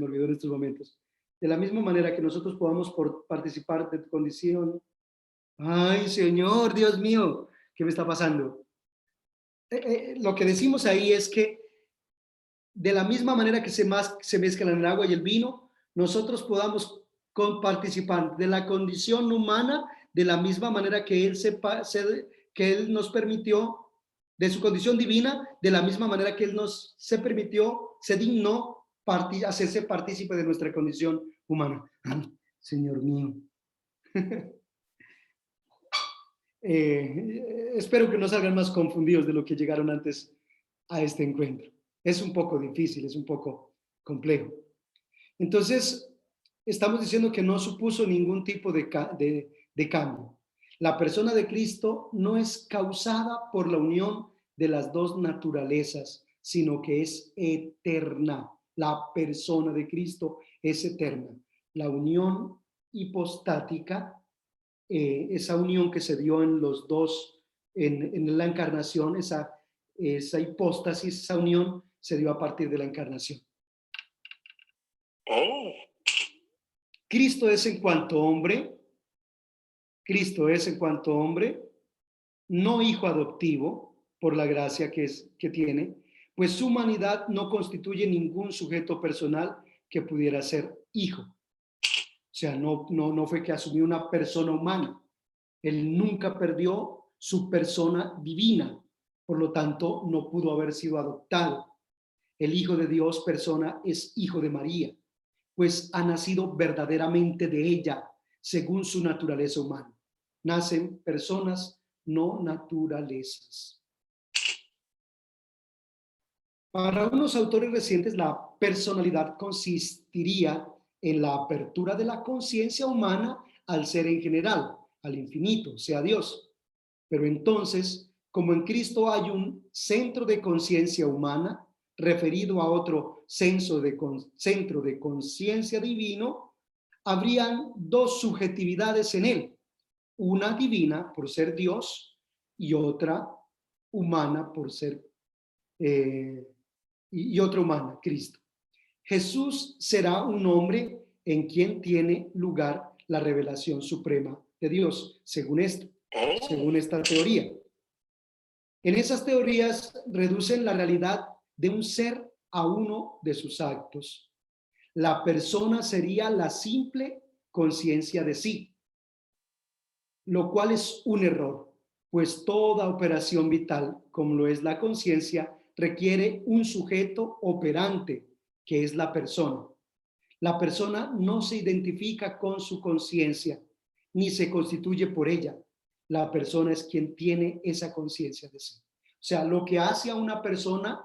olvidó en estos momentos, de la misma manera que nosotros podamos participar de tu condición. Ay, Señor, Dios mío, ¿qué me está pasando? Lo que decimos ahí es que de la misma manera que se mezclan el agua y el vino, nosotros podamos participar de la condición humana de la misma manera que que Él nos permitió, de su condición divina, de la misma manera que Él se dignó hacerse partícipe de nuestra condición humana. Ay, Señor mío. Espero que no salgan más confundidos de lo que llegaron antes a este encuentro. Es un poco difícil, es un poco complejo. Entonces, estamos diciendo que no supuso ningún tipo de cambio. La persona de Cristo no es causada por la unión de las dos naturalezas, sino que es eterna. La persona de Cristo es eterna. La unión hipostática, esa unión que se dio en los dos, en la encarnación, esa hipóstasis, esa unión se dio a partir de la encarnación. Cristo es en cuanto hombre, no hijo adoptivo, por la gracia que tiene, pues su humanidad no constituye ningún sujeto personal que pudiera ser hijo. O sea, no fue que asumió una persona humana. Él nunca perdió su persona divina, por lo tanto, no pudo haber sido adoptado. El Hijo de Dios, persona, es hijo de María, pues ha nacido verdaderamente de ella, según su naturaleza humana. Nacen personas, no naturalezas. Para unos autores recientes, la personalidad consistiría en la apertura de la conciencia humana al ser en general, al infinito, sea Dios. Pero entonces, como en Cristo hay un centro de conciencia humana referido a otro centro de conciencia divino, habrían dos subjetividades en él, una divina por ser Dios y otra humana por ser y otra humana, Cristo. Jesús será un hombre en quien tiene lugar la revelación suprema de Dios, según esta teoría. En esas teorías reducen la realidad de un ser a uno de sus actos. La persona sería la simple conciencia de sí, lo cual es un error, pues toda operación vital, como lo es la conciencia, requiere un sujeto operante, que es la persona. La persona no se identifica con su conciencia, ni se constituye por ella. La persona es quien tiene esa conciencia de sí. O sea, lo que hace a una persona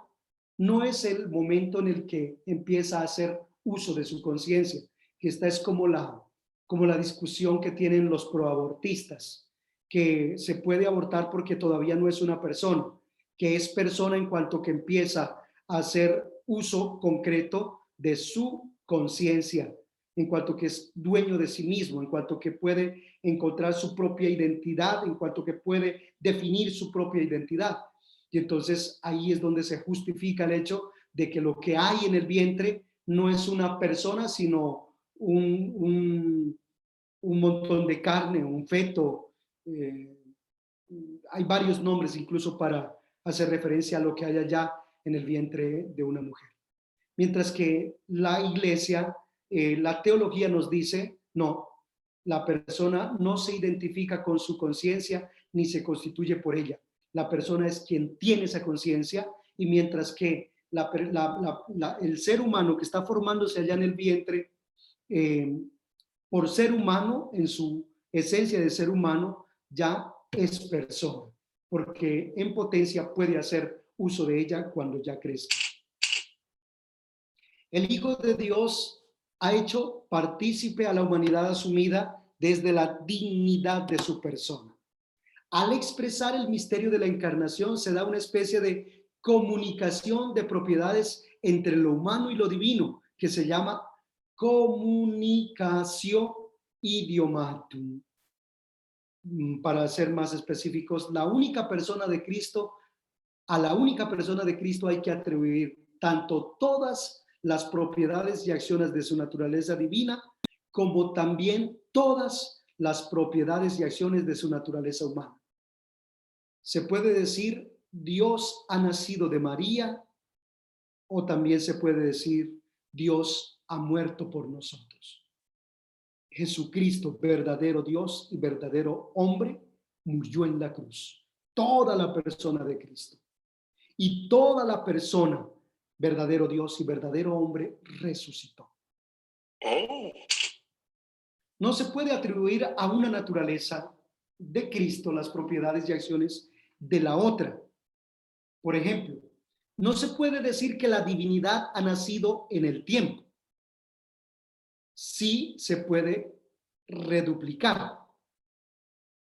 no es el momento en el que empieza a hacer uso de su conciencia, que esta es como la discusión que tienen los proabortistas, que se puede abortar porque todavía no es una persona, que es persona en cuanto que empieza a hacer uso concreto de su conciencia. en cuanto que es dueño de sí mismo, en cuanto que puede encontrar su propia identidad, en cuanto que puede definir su propia identidad. Y entonces ahí es donde se justifica el hecho de que lo que hay en el vientre no es una persona, sino un montón de carne, un feto. Hay varios nombres incluso para hacer referencia a lo que hay allá en el vientre de una mujer. Mientras que la iglesia, la teología nos dice, no, la persona no se identifica con su conciencia ni se constituye por ella. La persona es quien tiene esa conciencia, y mientras que el ser humano que está formándose allá en el vientre, por ser humano, en su esencia de ser humano, ya es persona, porque en potencia puede hacer uso de ella cuando ya crezca. El Hijo de Dios ha hecho partícipe a la humanidad asumida desde la dignidad de su persona. Al expresar el misterio de la encarnación, se da una especie de comunicación de propiedades entre lo humano y lo divino, que se llama comunicatio idiomatum. Para ser más específicos, a la única persona de Cristo hay que atribuir tanto todas las propiedades y acciones de su naturaleza divina, como también todas las propiedades y acciones de su naturaleza humana. Se puede decir, Dios ha nacido de María, o también se puede decir, Dios ha muerto por nosotros. Jesucristo, verdadero Dios y verdadero hombre, murió en la cruz. Toda la persona de Cristo. Y toda la persona, verdadero Dios y verdadero hombre, resucitó. No se puede atribuir a una naturaleza de Cristo las propiedades y acciones de la otra. Por ejemplo, no se puede decir que la divinidad ha nacido en el tiempo. Sí se puede reduplicar.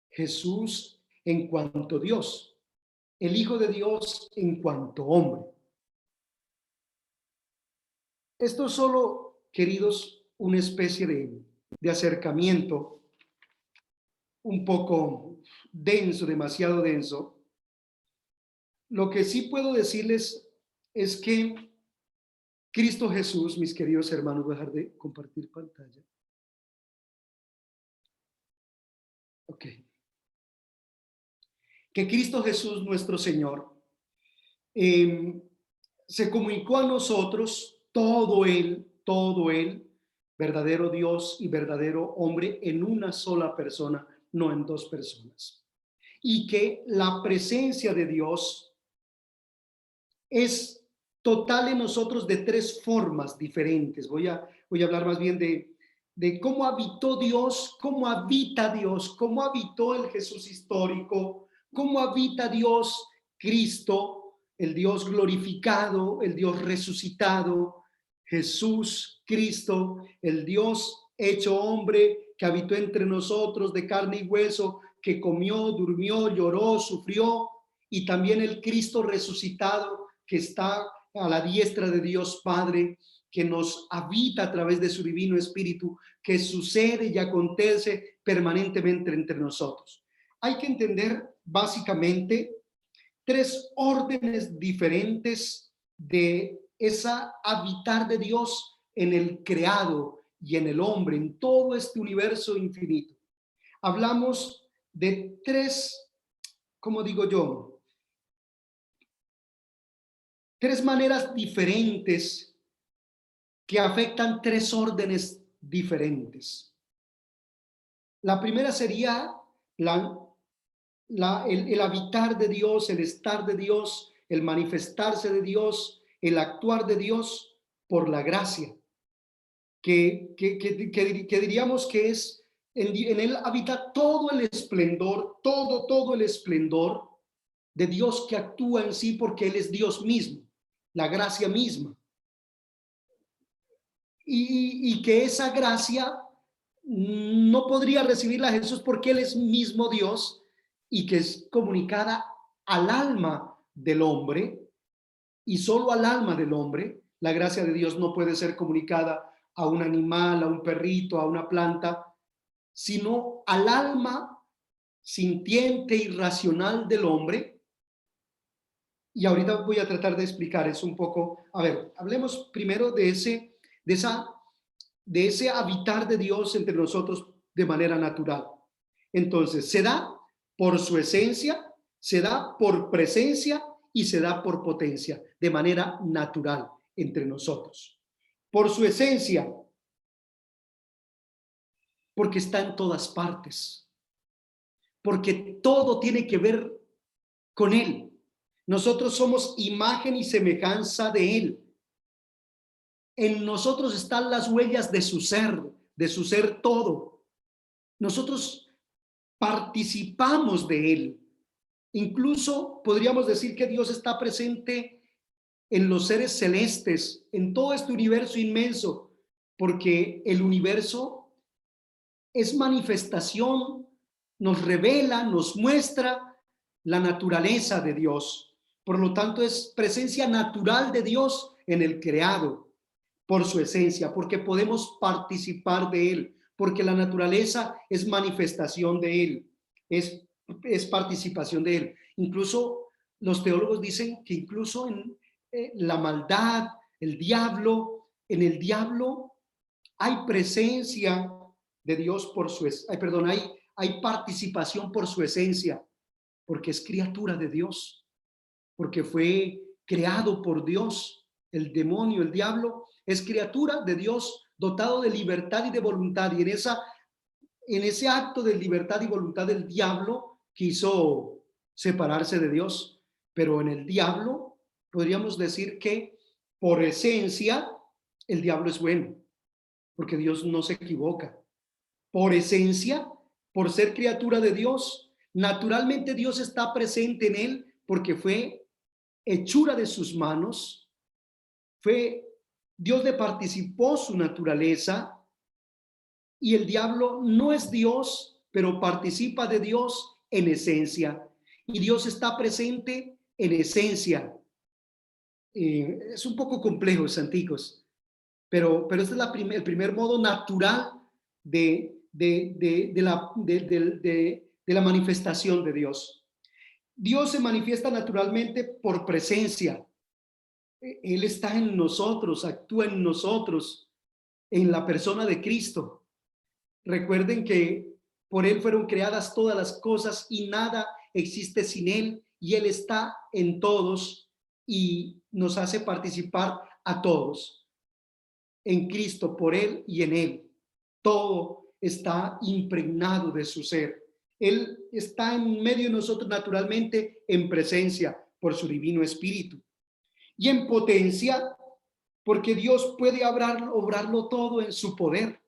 Jesús en cuanto Dios, el Hijo de Dios en cuanto hombre. Esto es solo, queridos, una especie de acercamiento un poco denso, demasiado denso. Lo que sí puedo decirles es que Cristo Jesús, mis queridos hermanos, voy a dejar de compartir pantalla. Ok. Que Cristo Jesús, nuestro Señor, se comunicó a nosotros, todo Él, verdadero Dios y verdadero hombre, en una sola persona, no en dos personas. Y que la presencia de Dios es total en nosotros de tres formas diferentes. Voy a hablar más bien de cómo habitó Dios, cómo habita Dios, cómo habitó el Jesús histórico, cómo habita Dios Cristo, el Dios glorificado, el Dios resucitado, Jesús Cristo, el Dios hecho hombre que habitó entre nosotros de carne y hueso, que comió, durmió, lloró, sufrió, y también el Cristo resucitado que está a la diestra de Dios Padre, que nos habita a través de su divino Espíritu, que sucede y acontece permanentemente entre nosotros. Hay que entender básicamente tres órdenes diferentes de esa habitar de Dios en el creado y en el hombre, en todo este universo infinito. Hablamos de tres, ¿cómo digo yo? Tres maneras diferentes que afectan tres órdenes diferentes. La primera sería el habitar de Dios, el estar de Dios, el manifestarse de Dios, el actuar de Dios por la gracia, que diríamos que es, en él habita todo el esplendor, todo el esplendor de Dios que actúa en sí porque Él es Dios mismo, la gracia misma. Y que esa gracia no podría recibirla Jesús porque Él es mismo Dios y que es comunicada al alma del hombre, y solo al alma del hombre. La gracia de Dios no puede ser comunicada a un animal, a un perrito, a una planta, sino al alma sintiente y racional del hombre. Y ahorita voy a tratar de explicar eso un poco. A ver, hablemos primero de ese habitar de Dios entre nosotros de manera natural. Entonces, se da por su esencia, se da por presencia y se da por potencia, de manera natural entre nosotros. Por su esencia, porque está en todas partes, porque todo tiene que ver con Él. Nosotros somos imagen y semejanza de Él. En nosotros están las huellas de su ser todo. Nosotros participamos de Él. Incluso podríamos decir que Dios está presente en los seres celestes, en todo este universo inmenso, porque el universo es manifestación, nos revela, nos muestra la naturaleza de Dios. Por lo tanto, es presencia natural de Dios en el creado, por su esencia, porque podemos participar de Él, porque la naturaleza es manifestación de Él, es participación de Él. Incluso los teólogos dicen que incluso en la maldad, el diablo, en el diablo hay presencia de Dios por su, hay participación por su esencia, porque es criatura de Dios, porque fue creado por Dios. El demonio, el diablo, es criatura de Dios, dotado de libertad y de voluntad. Y en ese acto de libertad y voluntad del diablo quiso separarse de Dios. Pero en el diablo podríamos decir que por esencia el diablo es bueno, porque Dios no se equivoca. Por esencia, por ser criatura de Dios, naturalmente Dios está presente en él porque fue hechura de sus manos, Dios le participó su naturaleza, y el diablo no es Dios, pero participa de Dios en esencia, y Dios está presente en esencia. Es un poco complejo, Santicos, pero este es el primer modo natural de la manifestación de Dios. Dios se manifiesta naturalmente por presencia. Él está en nosotros, actúa en nosotros, en la persona de Cristo. Recuerden que por Él fueron creadas todas las cosas y nada existe sin Él, y Él está en todos y nos hace participar a todos. En Cristo, por Él y en Él. Todo está impregnado de su ser. Él está en medio de nosotros naturalmente en presencia por su divino espíritu. Y en potencia, porque Dios puede obrarlo todo en su poder.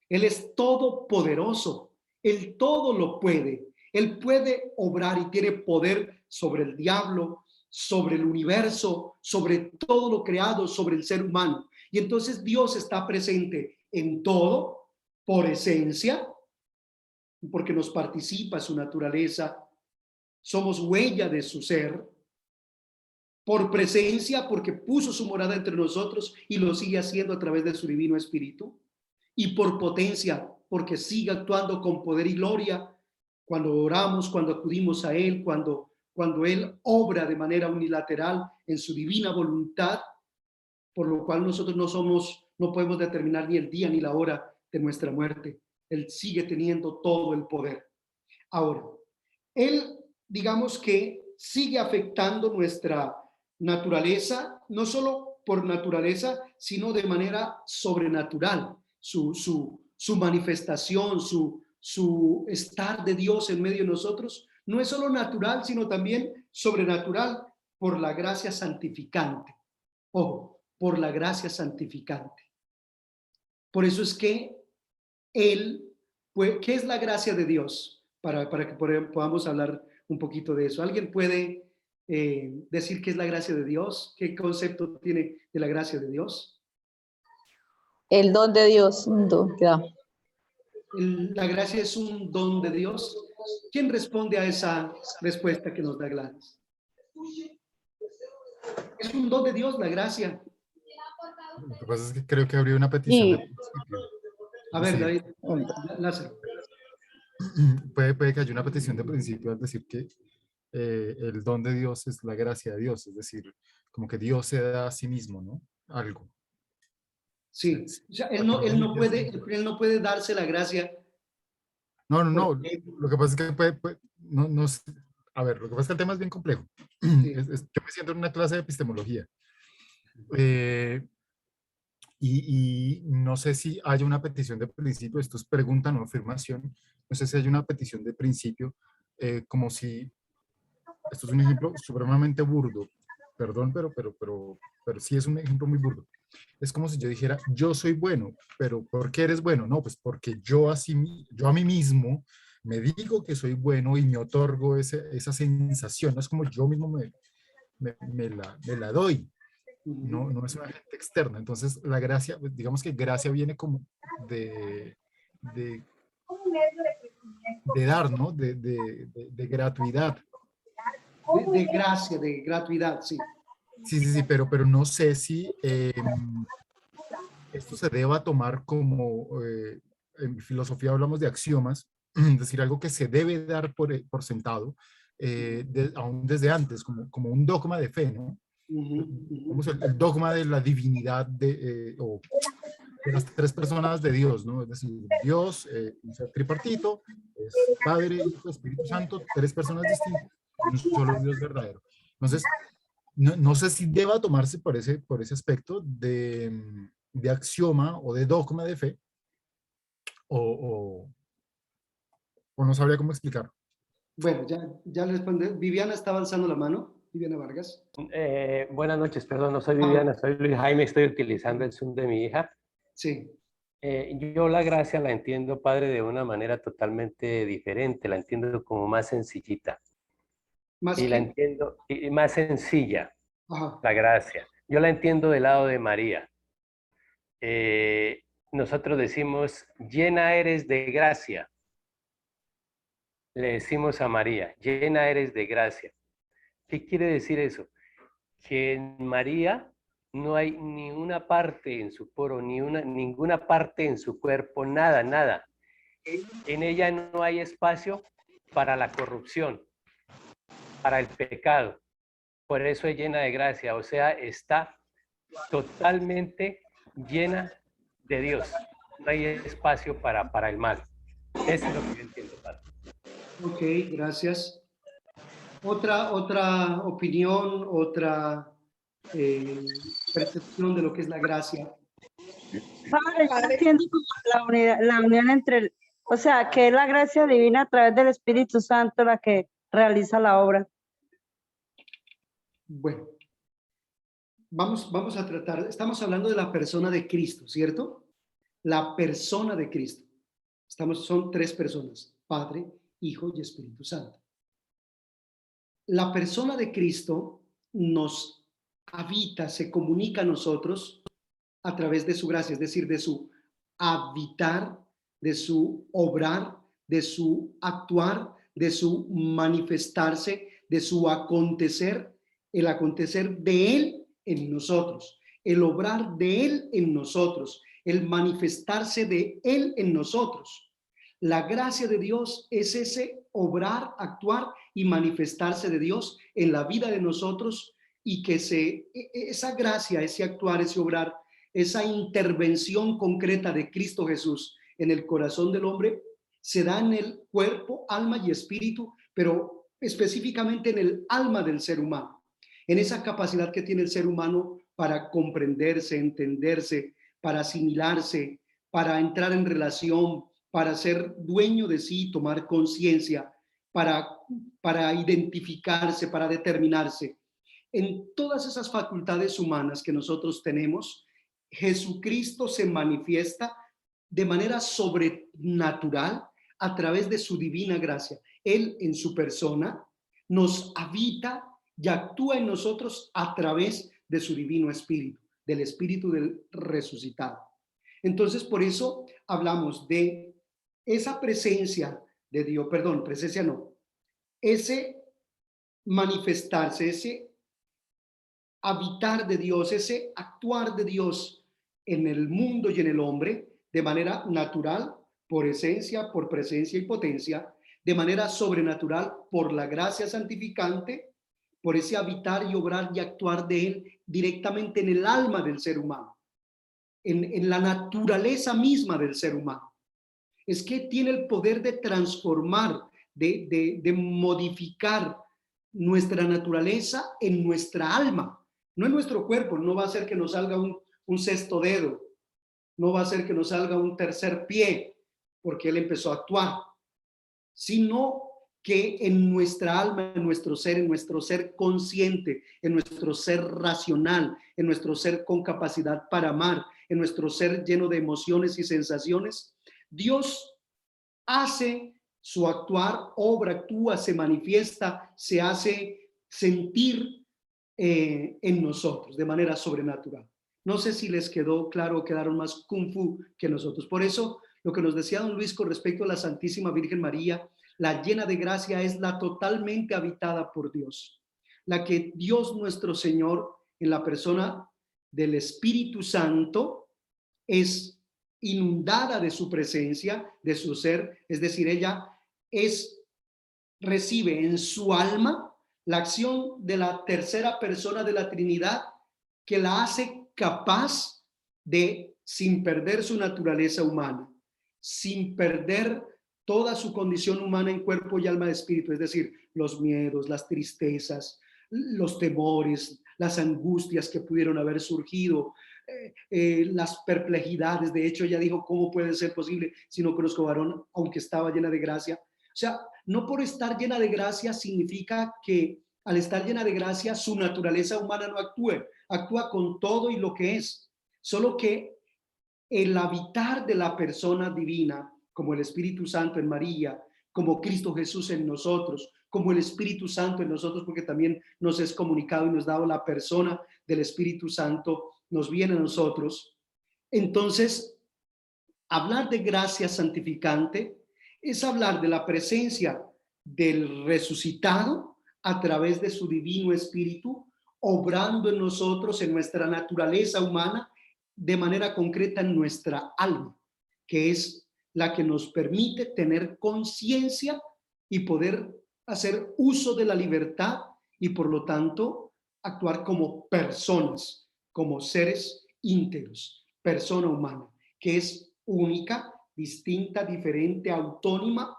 Él es todopoderoso. Él todo lo puede. Él puede obrar y tiene poder sobre el diablo, sobre el universo, sobre todo lo creado, sobre el ser humano. Y entonces Dios está presente en todo, por esencia, porque nos participa su naturaleza, somos huella de su ser, por presencia, porque puso su morada entre nosotros y lo sigue haciendo a través de su divino espíritu, y por potencia, porque sigue actuando con poder y gloria cuando oramos, cuando acudimos a Él, cuando Él obra de manera unilateral en su divina voluntad, por lo cual nosotros no podemos determinar ni el día ni la hora de nuestra muerte. Él sigue teniendo todo el poder. Ahora, Él, digamos que sigue afectando nuestra naturaleza, no solo por naturaleza, sino de manera sobrenatural. Su manifestación, su estar de Dios en medio de nosotros, no es solo natural, sino también sobrenatural por la gracia santificante. Ojo, por la gracia santificante. Por eso es que ¿qué es la gracia de Dios? Para que podamos hablar un poquito de eso. ¿Alguien puede decir qué es la gracia de Dios? ¿Qué concepto tiene de la gracia de Dios?
El don de Dios, un don que da.
La gracia es un don de Dios. ¿Quién responde a esa respuesta que nos da Gladys? Es un don de Dios la gracia.
Lo que pasa es que creo que habría una petición de
Y
principio.
A
Es
ver,
decir,
David, Lázaro.
puede que haya una petición de principio al decir que el don de Dios es la gracia de Dios, es decir, como que Dios se da a sí mismo, ¿no? Algo.
Sí, o sea,
Porque
él no puede darse la gracia
no, no, no.
porque,
Lo que pasa es que no, no a ver, lo que pasa es que el tema es bien complejo.
sí,
Yo me siento en una clase de epistemología. Eh, y no sé si haya una petición de principio, esto es pregunta, no afirmación. No sé si hay una petición de principio, como si, esto es un ejemplo supremamente burdo, perdón, pero sí es un ejemplo muy burdo. Es como si yo dijera, yo soy bueno, pero ¿por qué eres bueno? No, pues porque yo a mí mismo me digo que soy bueno y me otorgo esa sensación, no es como yo mismo me la doy, no,
ujú,
no es una gente externa. Entonces, la gracia, pues, digamos que gracia viene como de, de dar, ¿no? De gratuidad.
de gracia, de gratuidad, sí.
Sí, sí, sí, pero no sé si esto se deba tomar como, en filosofía hablamos de axiomas, es decir, algo que se debe dar por sentado, aún desde antes, como un dogma de fe, ¿no?
Ujú, ujú.
Vamos, el dogma de la divinidad o de las tres personas de Dios, ¿no? Es decir, Dios, un ser tripartito, es Padre, Hijo, Espíritu Santo, tres personas distintas, y un solo Dios verdadero. Entonces, no sé si deba tomarse por ese aspecto de axioma o de dogma de fe, o, o no sabría cómo explicar.
Bueno, ya le respondí. Viviana está avanzando la mano, Viviana Vargas.
Buenas noches, perdón, no soy
Ah, bueno,
Viviana, soy Luis Jaime, estoy utilizando el Zoom de mi hija.
sí,
Yo la gracia la entiendo, padre, de una manera totalmente diferente, la entiendo como más sencillita
más
y la
que,
entiendo y más sencilla,
ajá,
la gracia. Yo la entiendo del lado de María. Nosotros decimos, llena eres de gracia, le decimos a María, llena eres de gracia. ¿Qué quiere decir eso? Que en María no hay ni una parte en su poro, ninguna parte en su cuerpo, nada, nada. En ella no hay espacio para la corrupción, para el pecado. Por eso es llena de gracia, o sea, está totalmente llena de Dios. No hay espacio para el mal. Eso es lo que yo entiendo, padre.
ok, gracias. Otra opinión, otra percepción de lo que es la gracia.
Padre, yo entiendo como la unión entre, o sea, que es la gracia divina a través del Espíritu Santo la que realiza la obra.
Bueno, vamos a tratar, estamos hablando de la persona de Cristo, ¿cierto? La persona de Cristo. Son tres personas, Padre, Hijo y Espíritu Santo. La persona de Cristo nos habita, se comunica a nosotros a través de su gracia, es decir, de su habitar, de su obrar, de su actuar, de su manifestarse, de su acontecer, el acontecer de Él en nosotros, el obrar de Él en nosotros, el manifestarse de Él en nosotros. La gracia de Dios es ese obrar, actuar y manifestarse de Dios en la vida de nosotros y que esa gracia, ese actuar, ese obrar, esa intervención concreta de Cristo Jesús en el corazón del hombre se da en el cuerpo, alma y espíritu, pero específicamente en el alma del ser humano, en esa capacidad que tiene el ser humano para comprenderse, entenderse, para asimilarse, para entrar en relación, para ser dueño de sí, tomar conciencia, para identificarse, para determinarse. En todas esas facultades humanas que nosotros tenemos, Jesucristo se manifiesta de manera sobrenatural a través de su divina gracia. Él en su persona nos habita y actúa en nosotros a través de su divino espíritu, del espíritu del resucitado. Entonces, por eso hablamos de esa presencia de Dios, perdón, presencia no, ese manifestarse, ese habitar de Dios, ese actuar de Dios en el mundo y en el hombre de manera natural, por esencia, por presencia y potencia, de manera sobrenatural, por la gracia santificante, por ese habitar y obrar y actuar de él directamente en el alma del ser humano, en la naturaleza misma del ser humano. Es que tiene el poder de transformar, de modificar nuestra naturaleza en nuestra alma, no en nuestro cuerpo. No va a ser que nos salga un sexto dedo, no va a ser que nos salga un tercer pie, porque él empezó a actuar, sino que en nuestra alma, en nuestro ser consciente, en nuestro ser racional, en nuestro ser con capacidad para amar, en nuestro ser lleno de emociones y sensaciones, Dios hace su actuar, obra, actúa, se manifiesta, se hace sentir en nosotros de manera sobrenatural. No sé si les quedó claro o quedaron más kung fu que nosotros. Por eso, lo que nos decía don Luis con respecto a la Santísima Virgen María, la llena de gracia es la totalmente habitada por Dios, la que Dios nuestro Señor, en la persona del Espíritu Santo, es inundada de su presencia, de su ser. Es decir, ella recibe en su alma la acción de la tercera persona de la Trinidad, que la hace capaz de, sin perder su naturaleza humana, sin perder toda su condición humana en cuerpo y alma de espíritu, es decir, los miedos, las tristezas, los temores, las angustias que pudieron haber surgido, las perplejidades. De hecho, ella dijo, ¿cómo puede ser posible si no conozco varón, aunque estaba llena de gracia? O sea, no por estar llena de gracia significa que al estar llena de gracia su naturaleza humana no actúa con todo y lo que es, solo que el habitar de la persona divina, como el Espíritu Santo en María, como Cristo Jesús en nosotros, como el Espíritu Santo en nosotros, porque también nos es comunicado y nos dado la persona del Espíritu Santo, nos viene a nosotros. Entonces, hablar de gracia santificante es hablar de la presencia del resucitado a través de su divino Espíritu, obrando en nosotros, en nuestra naturaleza humana, de manera concreta en nuestra alma, que es la que nos permite tener conciencia y poder hacer uso de la libertad y por lo tanto actuar como personas, como seres íntegros, persona humana, que es única, distinta, diferente, autónoma,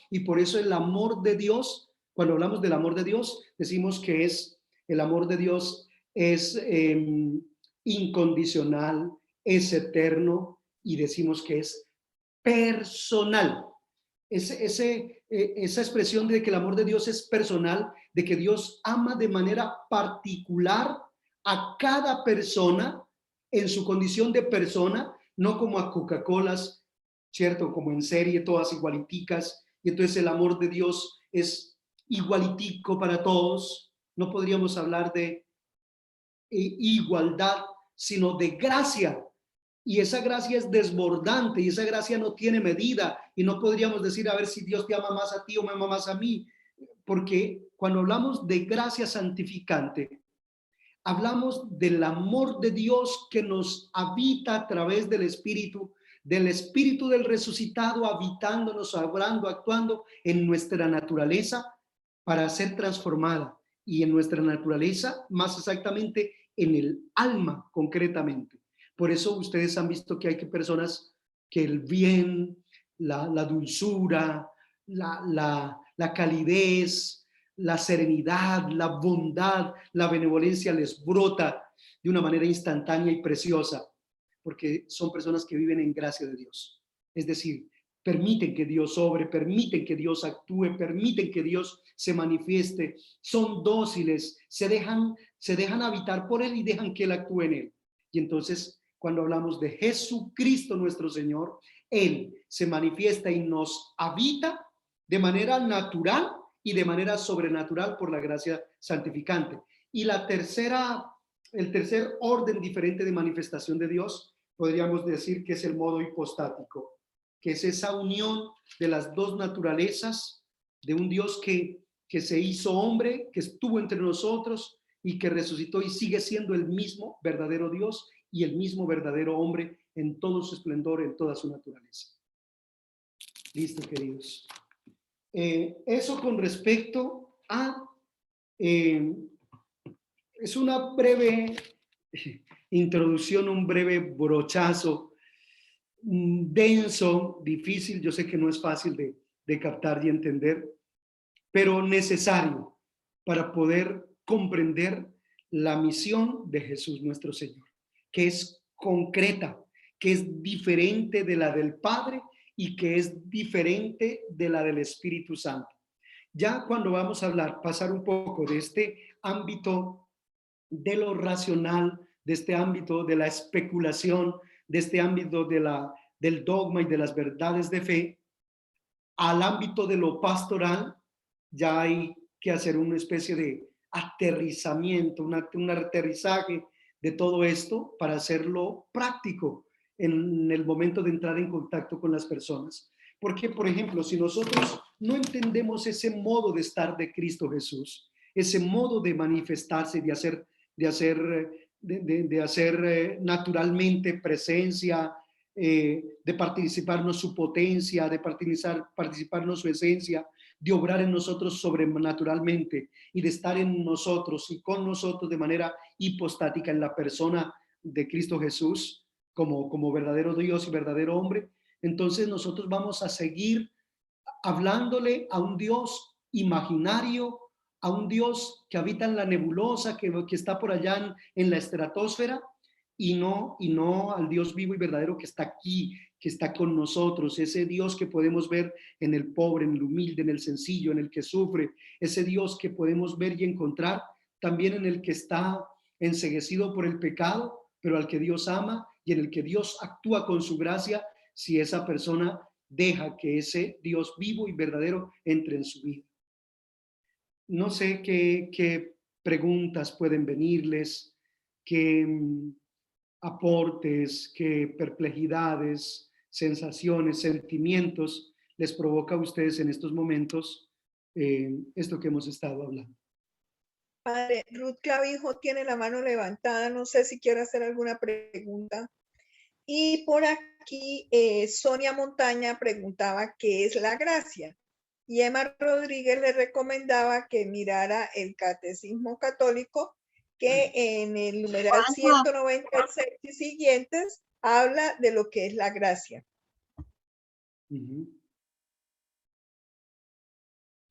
y por eso el amor de Dios, cuando hablamos del amor de Dios, decimos que el amor de Dios es incondicional, es eterno, y decimos que es personal. Esa expresión de que el amor de Dios es personal, de que Dios ama de manera particular a cada persona en su condición de persona, no como a Coca-Colas, ¿cierto? Como en serie, todas igualiticas, y entonces el amor de Dios es igualitico para todos. No podríamos hablar de igualdad, sino de gracia. Y esa gracia es desbordante y esa gracia no tiene medida, y no podríamos decir a ver si Dios te ama más a ti o me ama más a mí, porque cuando hablamos de gracia santificante, hablamos del amor de Dios que nos habita a través del Espíritu del resucitado, habitándonos, obrando, actuando en nuestra naturaleza para ser transformada, y en nuestra naturaleza, más exactamente en el alma concretamente. Por eso ustedes han visto que hay personas que el bien, la dulzura, la calidez, la serenidad, la bondad, la benevolencia les brota de una manera instantánea y preciosa, porque son personas que viven en gracia de Dios. Es decir, permiten que Dios obre, permiten que Dios actúe, permiten que Dios se manifieste, son dóciles, se dejan habitar por Él y dejan que Él actúe en Él. Y entonces, cuando hablamos de Jesucristo nuestro Señor, Él se manifiesta y nos habita de manera natural y de manera sobrenatural por la gracia santificante. Y el tercer orden diferente de manifestación de Dios, podríamos decir que es el modo hipostático, que es esa unión de las dos naturalezas de un Dios que se hizo hombre, que estuvo entre nosotros y que resucitó y sigue siendo el mismo verdadero Dios y el mismo verdadero hombre en todo su esplendor, en toda su naturaleza. Listo, queridos. Eso con respecto a... es una breve introducción, un breve brochazo denso, difícil, yo sé que no es fácil de captar y entender, pero necesario para poder comprender la misión de Jesús nuestro Señor, que es concreta, que es diferente de la del Padre y que es diferente de la del Espíritu Santo. Ya cuando vamos a hablar, pasar un poco de este ámbito de lo racional, de este ámbito de la especulación, de este ámbito del dogma y de las verdades de fe, al ámbito de lo pastoral, ya hay que hacer una especie de aterrizamiento, un aterrizaje de todo esto para hacerlo práctico en el momento de entrar en contacto con las personas. Porque, por ejemplo, si nosotros no entendemos ese modo de estar de Cristo Jesús, ese modo de manifestarse, de hacer naturalmente presencia, de participarnos su potencia, de participarnos su esencia, de obrar en nosotros sobrenaturalmente y de estar en nosotros y con nosotros de manera hipostática en la persona de Cristo Jesús como verdadero Dios y verdadero hombre, entonces nosotros vamos a seguir hablándole a un Dios imaginario, a un Dios que habita en la nebulosa, que está por allá en la estratosfera, y no al Dios vivo y verdadero que está aquí, que está con nosotros, ese Dios que podemos ver en el pobre, en el humilde, en el sencillo, en el que sufre, ese Dios que podemos ver y encontrar también en el que está enceguecido por el pecado, pero al que Dios ama y en el que Dios actúa con su gracia si esa persona deja que ese Dios vivo y verdadero entre en su vida. No sé qué preguntas pueden venirles, qué aportes, qué perplejidades, sensaciones, sentimientos les provoca a ustedes en estos momentos esto que hemos estado hablando.
Padre, Ruth Clavijo tiene la mano levantada, no sé si quiere hacer alguna pregunta. Y por aquí Sonia Montaña preguntaba qué es la gracia. Y Emma Rodríguez le recomendaba que mirara el Catecismo Católico, que en el numeral 196 y siguientes habla de lo que es la gracia.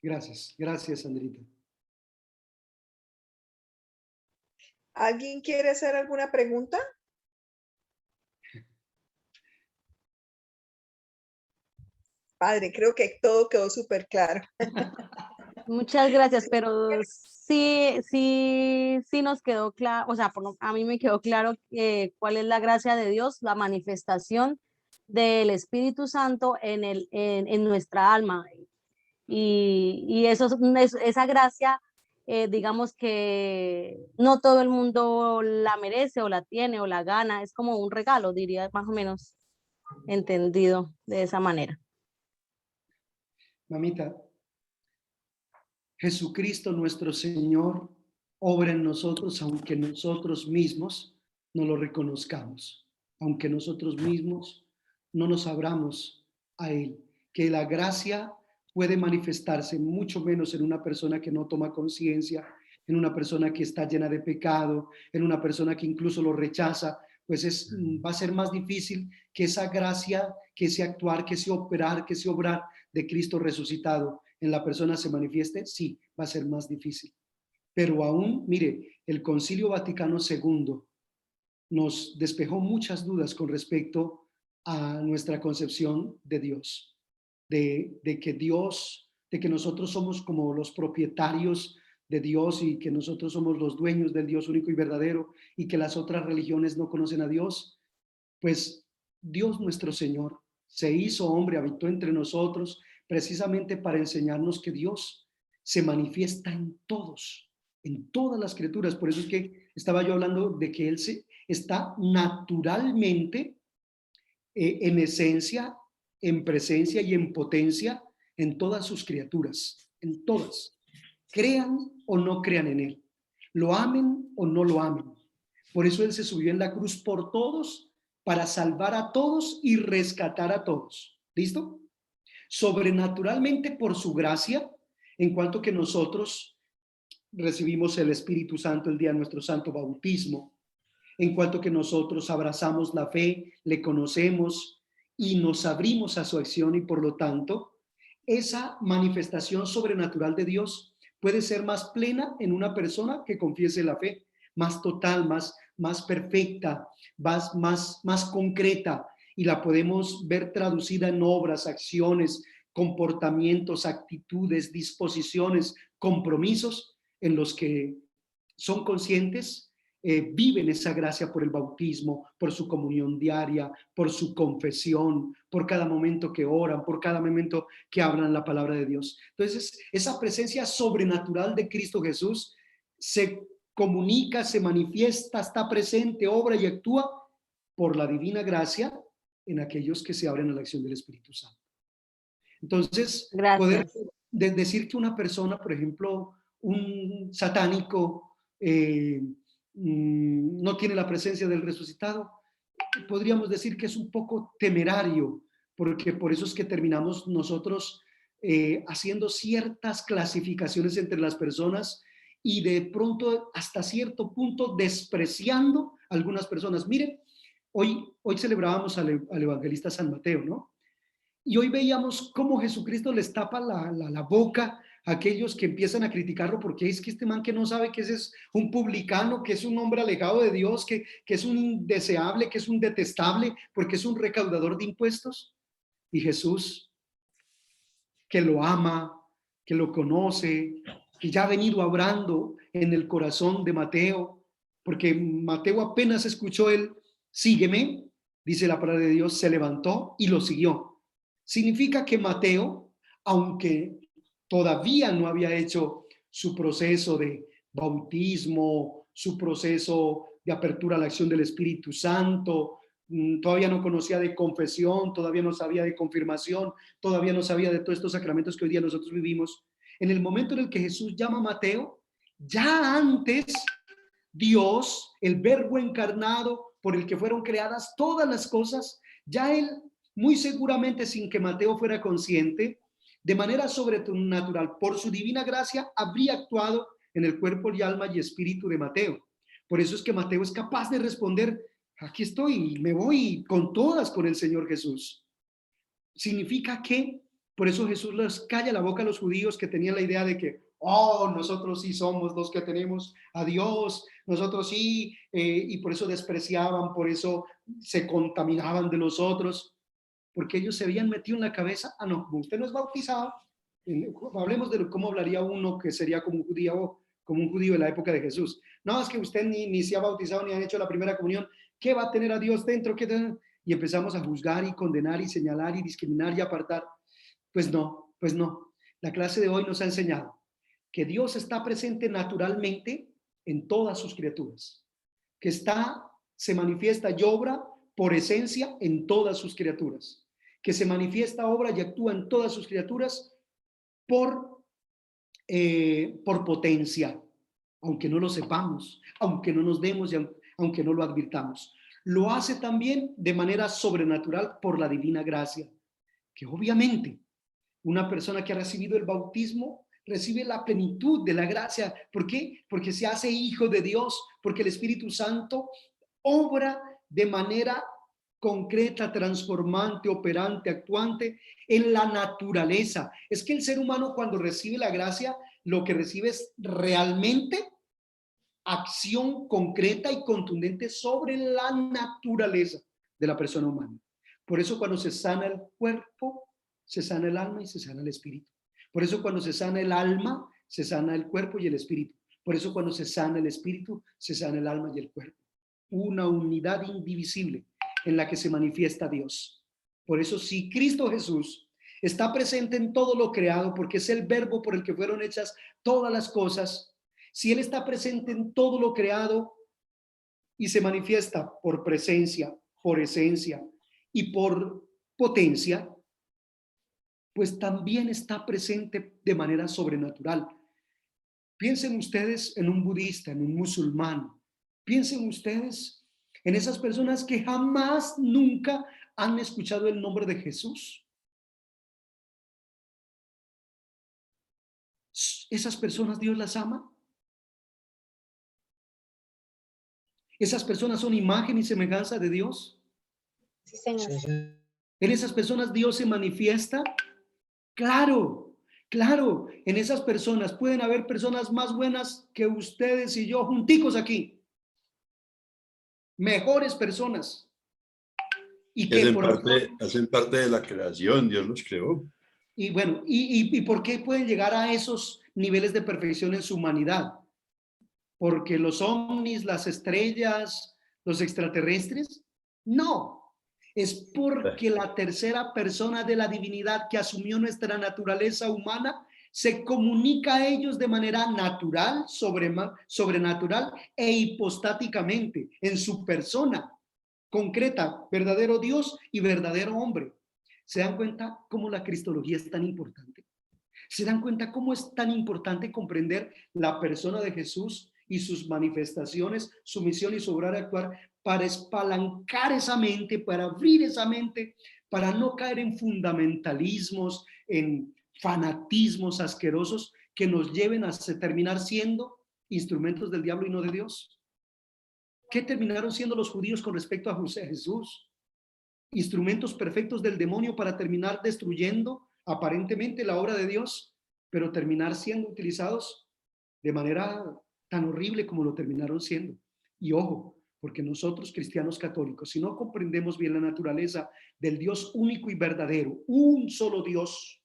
Gracias, Sandrita.
¿Alguien quiere hacer alguna pregunta? Padre, creo que todo quedó súper claro.
Muchas gracias, pero sí nos quedó claro, o sea, a mí me quedó claro cuál es la gracia de Dios, la manifestación del Espíritu Santo en nuestra alma. Y esa gracia, digamos que no todo el mundo la merece o la tiene o la gana, es como un regalo, diría más o menos entendido de esa manera.
Mamita, Jesucristo nuestro Señor obra en nosotros aunque nosotros mismos no lo reconozcamos, aunque nosotros mismos no nos abramos a Él, que la gracia puede manifestarse mucho menos en una persona que no toma conciencia, en una persona que está llena de pecado, en una persona que incluso lo rechaza, pues va a ser más difícil que esa gracia, que ese actuar, que ese operar, que ese obrar de Cristo resucitado en la persona se manifieste, sí, va a ser más difícil. Pero aún, mire, el Concilio Vaticano II nos despejó muchas dudas con respecto a nuestra concepción de Dios, de que nosotros somos como los propietarios de Dios y que nosotros somos los dueños del Dios único y verdadero y que las otras religiones no conocen a Dios. Pues Dios nuestro Señor se hizo hombre, habitó entre nosotros precisamente para enseñarnos que Dios se manifiesta en todos, en todas las criaturas. Por eso es que estaba yo hablando de que Él está naturalmente, en esencia, en presencia y en potencia en todas sus criaturas, en todas. Crean o no crean en Él, lo amen o no lo amen, Por eso Él se subió en la cruz por todos, para salvar a todos y rescatar a todos. ¿Listo? Sobrenaturalmente por su gracia, en cuanto que nosotros recibimos el Espíritu Santo el día de nuestro santo bautismo, en cuanto que nosotros abrazamos la fe, le conocemos y nos abrimos a su acción, y por lo tanto, esa manifestación sobrenatural de Dios puede ser más plena en una persona que confiese la fe, más total, más perfecta, más concreta, y la podemos ver traducida en obras, acciones, comportamientos, actitudes, disposiciones, compromisos en los que son conscientes, viven esa gracia por el bautismo, por su comunión diaria, por su confesión, por cada momento que oran, por cada momento que hablan la palabra de Dios. Entonces, esa presencia sobrenatural de Cristo Jesús se comunica, se manifiesta, está presente, obra y actúa por la divina gracia en aquellos que se abren a la acción del Espíritu Santo. Entonces, poder decir que una persona, por ejemplo, un satánico, no tiene la presencia del resucitado, podríamos decir que es un poco temerario, porque por eso es que terminamos nosotros haciendo ciertas clasificaciones entre las personas y de pronto hasta cierto punto despreciando a algunas personas. Miren, hoy celebrábamos al evangelista San Mateo, ¿no? Y hoy veíamos cómo Jesucristo les tapa la boca a aquellos que empiezan a criticarlo, porque es que este man que no sabe que ese es un publicano, que es un hombre alejado de Dios, que es un indeseable, que es un detestable, porque es un recaudador de impuestos. Y Jesús, que lo ama, que lo conoce, que ya ha venido obrando en el corazón de Mateo, porque Mateo apenas escuchó el sígueme, dice la palabra de Dios, se levantó y lo siguió. Significa que Mateo, aunque todavía no había hecho su proceso de bautismo, su proceso de apertura a la acción del Espíritu Santo, todavía no conocía de confesión, todavía no sabía de confirmación, todavía no sabía de todos estos sacramentos que hoy día nosotros vivimos. En el momento en el que Jesús llama a Mateo, ya antes Dios, el Verbo encarnado por el que fueron creadas todas las cosas, ya Él, muy seguramente sin que Mateo fuera consciente, de manera sobrenatural, por su divina gracia, habría actuado en el cuerpo y alma y espíritu de Mateo. Por eso es que Mateo es capaz de responder, aquí estoy, me voy con todas con el Señor Jesús. Significa que, por eso Jesús les calla la boca a los judíos que tenían la idea de que, nosotros sí somos los que tenemos a Dios, nosotros sí, y por eso despreciaban, por eso se contaminaban de los otros, porque ellos se habían metido en la cabeza, no, como usted no es bautizado, hablemos de cómo hablaría uno que sería como un judío de la época de Jesús. No, es que usted ni se ha bautizado ni ha hecho la primera comunión, ¿qué va a tener a Dios dentro? Y empezamos a juzgar y condenar y señalar y discriminar y apartar. Pues no. La clase de hoy nos ha enseñado que Dios está presente naturalmente en todas sus criaturas, que se manifiesta y obra por esencia en todas sus criaturas, que se manifiesta, obra y actúa en todas sus criaturas por potencia, aunque no lo sepamos, aunque no nos demos y aunque no lo advirtamos. Lo hace también de manera sobrenatural por la divina gracia, que obviamente una persona que ha recibido el bautismo recibe la plenitud de la gracia. ¿Por qué? Porque se hace hijo de Dios, porque el Espíritu Santo obra de manera concreta, transformante, operante, actuante en la naturaleza. Es que el ser humano, cuando recibe la gracia, lo que recibe es realmente acción concreta y contundente sobre la naturaleza de la persona humana. Por eso cuando se sana el cuerpo, se sana el alma y se sana el espíritu. Por eso cuando se sana el alma, se sana el cuerpo y el espíritu. Por eso cuando se sana el espíritu, se sana el alma y el cuerpo. Una unidad indivisible en la que se manifiesta Dios. Por eso, si Cristo Jesús está presente en todo lo creado, porque es el verbo por el que fueron hechas todas las cosas, si Él está presente en todo lo creado y se manifiesta por presencia, por esencia y por potencia, pues también está presente de manera sobrenatural. Piensen ustedes en un budista, en un musulmán, Piensen ustedes en esas personas que jamás, nunca han escuchado el nombre de Jesús. Esas personas Dios las ama. Esas personas son imagen y semejanza de Dios.
Sí, señor.
En esas personas Dios se manifiesta. Claro, claro. En esas personas pueden haber personas más buenas que ustedes y yo junticos aquí. Mejores personas. Y que
hacen parte de la creación, Dios los creó.
Y bueno, ¿y por qué pueden llegar a esos niveles de perfección en su humanidad? ¿Porque los ovnis, las estrellas, los extraterrestres? No, es porque la tercera persona de la divinidad que asumió nuestra naturaleza humana se comunica a ellos de manera natural, sobrenatural e hipostáticamente en su persona concreta, verdadero Dios y verdadero hombre. ¿Se dan cuenta cómo la cristología es tan importante? ¿Se dan cuenta cómo es tan importante comprender la persona de Jesús y sus manifestaciones, su misión y su obrar y actuar para espalancar esa mente, para abrir esa mente, para no caer en fundamentalismos, en fanatismos asquerosos que nos lleven a terminar siendo instrumentos del diablo y no de Dios? ¿Qué terminaron siendo los judíos con respecto a Jesús? Instrumentos perfectos del demonio para terminar destruyendo aparentemente la obra de Dios, pero terminar siendo utilizados de manera tan horrible como lo terminaron siendo. Y ojo, porque nosotros cristianos católicos, si no comprendemos bien la naturaleza del Dios único y verdadero, un solo Dios,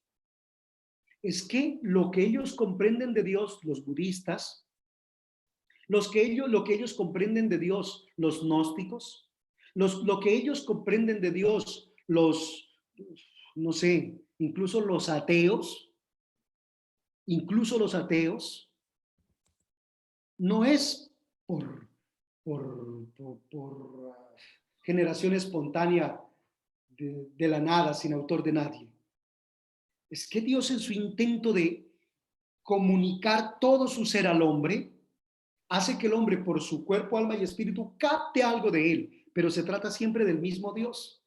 es que lo que ellos comprenden de Dios, los budistas, lo que ellos comprenden de Dios, los gnósticos, lo que ellos comprenden de Dios, no sé, incluso los ateos, no es por generación espontánea de la nada, sin autor de nadie. Es que Dios, en su intento de comunicar todo su ser al hombre, hace que el hombre, por su cuerpo, alma y espíritu, capte algo de él, pero se trata siempre del mismo Dios.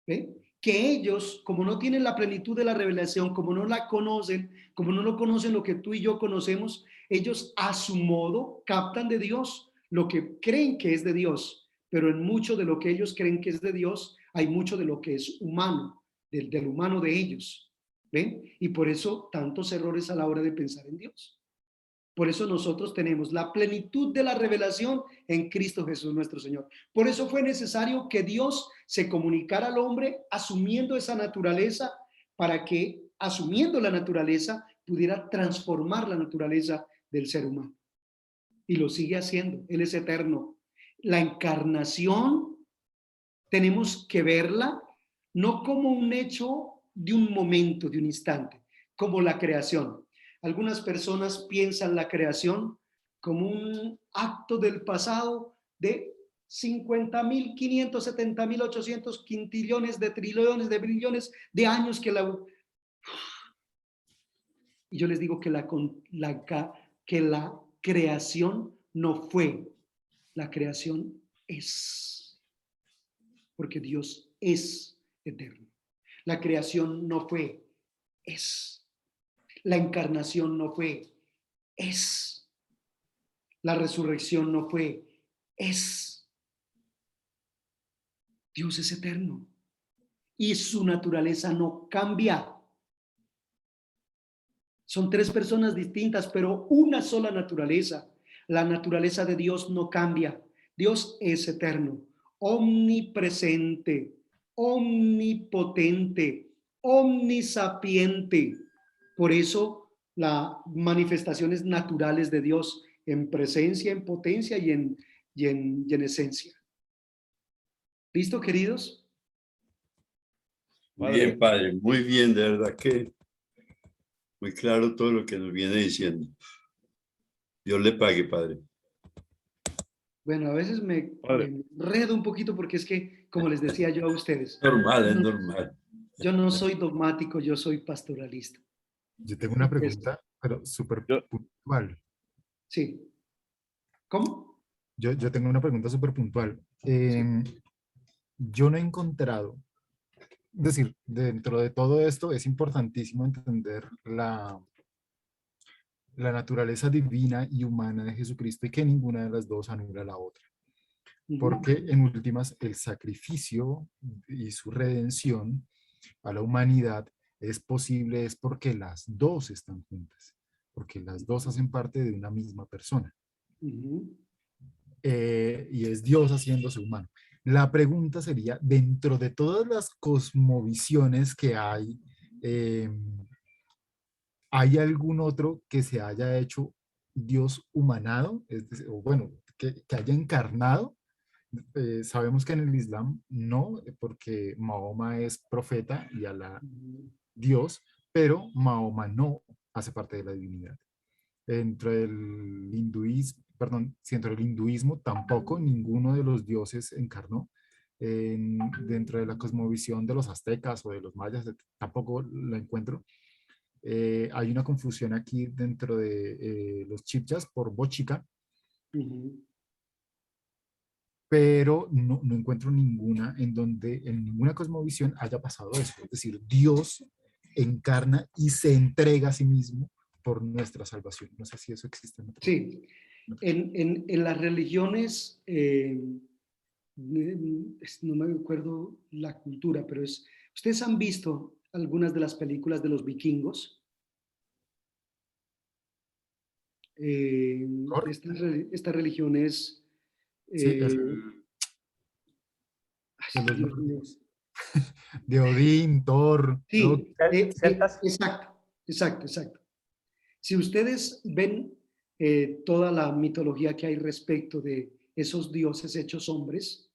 ¿Ve? Que ellos, como no tienen la plenitud de la revelación, como no la conocen, como no lo conocen lo que tú y yo conocemos, ellos a su modo captan de Dios lo que creen que es de Dios, pero en mucho de lo que ellos creen que es de Dios, hay mucho de lo que es humano, del humano de ellos. ¿Ven? Y por eso tantos errores a la hora de pensar en Dios. Por eso nosotros tenemos la plenitud de la revelación en Cristo Jesús nuestro Señor. Por eso fue necesario que Dios se comunicara al hombre asumiendo esa naturaleza, para que, asumiendo la naturaleza, pudiera transformar la naturaleza del ser humano. Y lo sigue haciendo. Él es eterno. La encarnación tenemos que verla no como un hecho de un momento, de un instante, como la creación. Algunas personas piensan la creación como un acto del pasado de 50.000, 570.000, 800 quintillones de trillones de billones de años que la... Y yo les digo que la creación no fue, la creación es, porque Dios es eterno. La creación no fue, es. La encarnación no fue, es. La resurrección no fue, es. Dios es eterno y su naturaleza no cambia. Son tres personas distintas, pero una sola naturaleza. La naturaleza de Dios no cambia. Dios es eterno, omnipresente, omnipotente, omnisapiente. Por eso las manifestaciones naturales de Dios en presencia, en potencia y en esencia. ¿Listo, queridos?
Muy bien, padre, muy bien, de verdad que muy claro todo lo que nos viene diciendo. Dios le pague, padre.
Bueno, a veces me enredo un poquito porque es que, como les decía yo a ustedes,
Normal, es normal.
Yo no soy dogmático, yo soy pastoralista.
Yo tengo una pregunta, pero súper puntual.
Sí. ¿Cómo?
Yo tengo una pregunta súper puntual. Yo no he encontrado, es decir, dentro de todo esto es importantísimo entender la naturaleza divina y humana de Jesucristo y que ninguna de las dos anula la otra. Porque en últimas el sacrificio y su redención a la humanidad es posible, es porque las dos están juntas, porque las dos hacen parte de una misma persona. Y es Dios haciéndose humano. La pregunta sería, dentro de todas las cosmovisiones que ¿hay algún otro que se haya hecho Dios humanado? Es decir, o bueno, que haya encarnado. Sabemos que en el Islam no, porque Mahoma es profeta y Alá Dios, pero Mahoma no hace parte de la divinidad. Dentro del hinduismo, perdón, si dentro del hinduismo tampoco ninguno de los dioses encarnó. Dentro de la cosmovisión de los aztecas o de los mayas tampoco la encuentro. Hay una confusión aquí dentro de los chibchas por bochica, pero no encuentro ninguna en donde en ninguna cosmovisión haya pasado eso. Es decir, Dios encarna y se entrega a sí mismo por nuestra salvación. No sé si eso existe.
Sí, en las religiones, no me acuerdo la cultura, pero ¿ustedes han visto algunas de las películas de los vikingos? Estas religiones...
Sí, de Odín, Thor.
Sí, exacto. Si ustedes ven toda la mitología que hay respecto de esos dioses hechos hombres,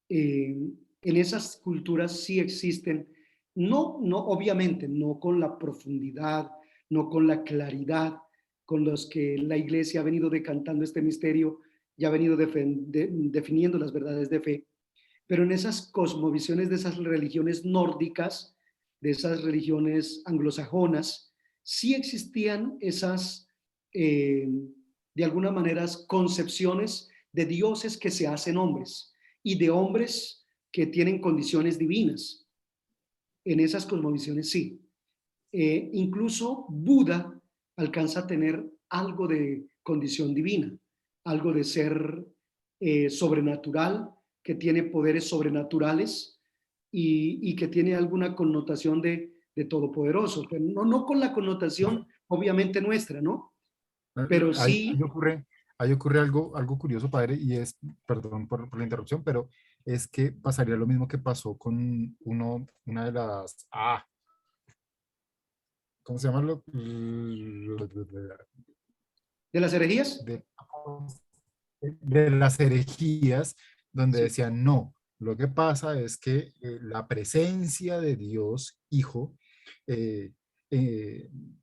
en esas culturas sí existen, no obviamente, no con la profundidad, no con la claridad con los que la Iglesia ha venido decantando este misterio y ha venido definiendo las verdades de fe, pero en esas cosmovisiones de esas religiones nórdicas, de esas religiones anglosajonas, sí existían esas, de alguna manera, concepciones de dioses que se hacen hombres y de hombres que tienen condiciones divinas. En esas cosmovisiones sí. Incluso Buda alcanza a tener algo de condición divina, algo de ser sobrenatural, que tiene poderes sobrenaturales y que tiene alguna connotación de todopoderoso, pero no con la connotación obviamente nuestra, ¿no? Pero sí...
Ahí ocurre algo curioso, padre, y es, perdón por la interrupción, pero es que pasaría lo mismo que pasó con una de las... ¿Cómo se llama?
¿De las herejías?
De las herejías, donde decían, no, lo que pasa es que la presencia de Dios, Hijo,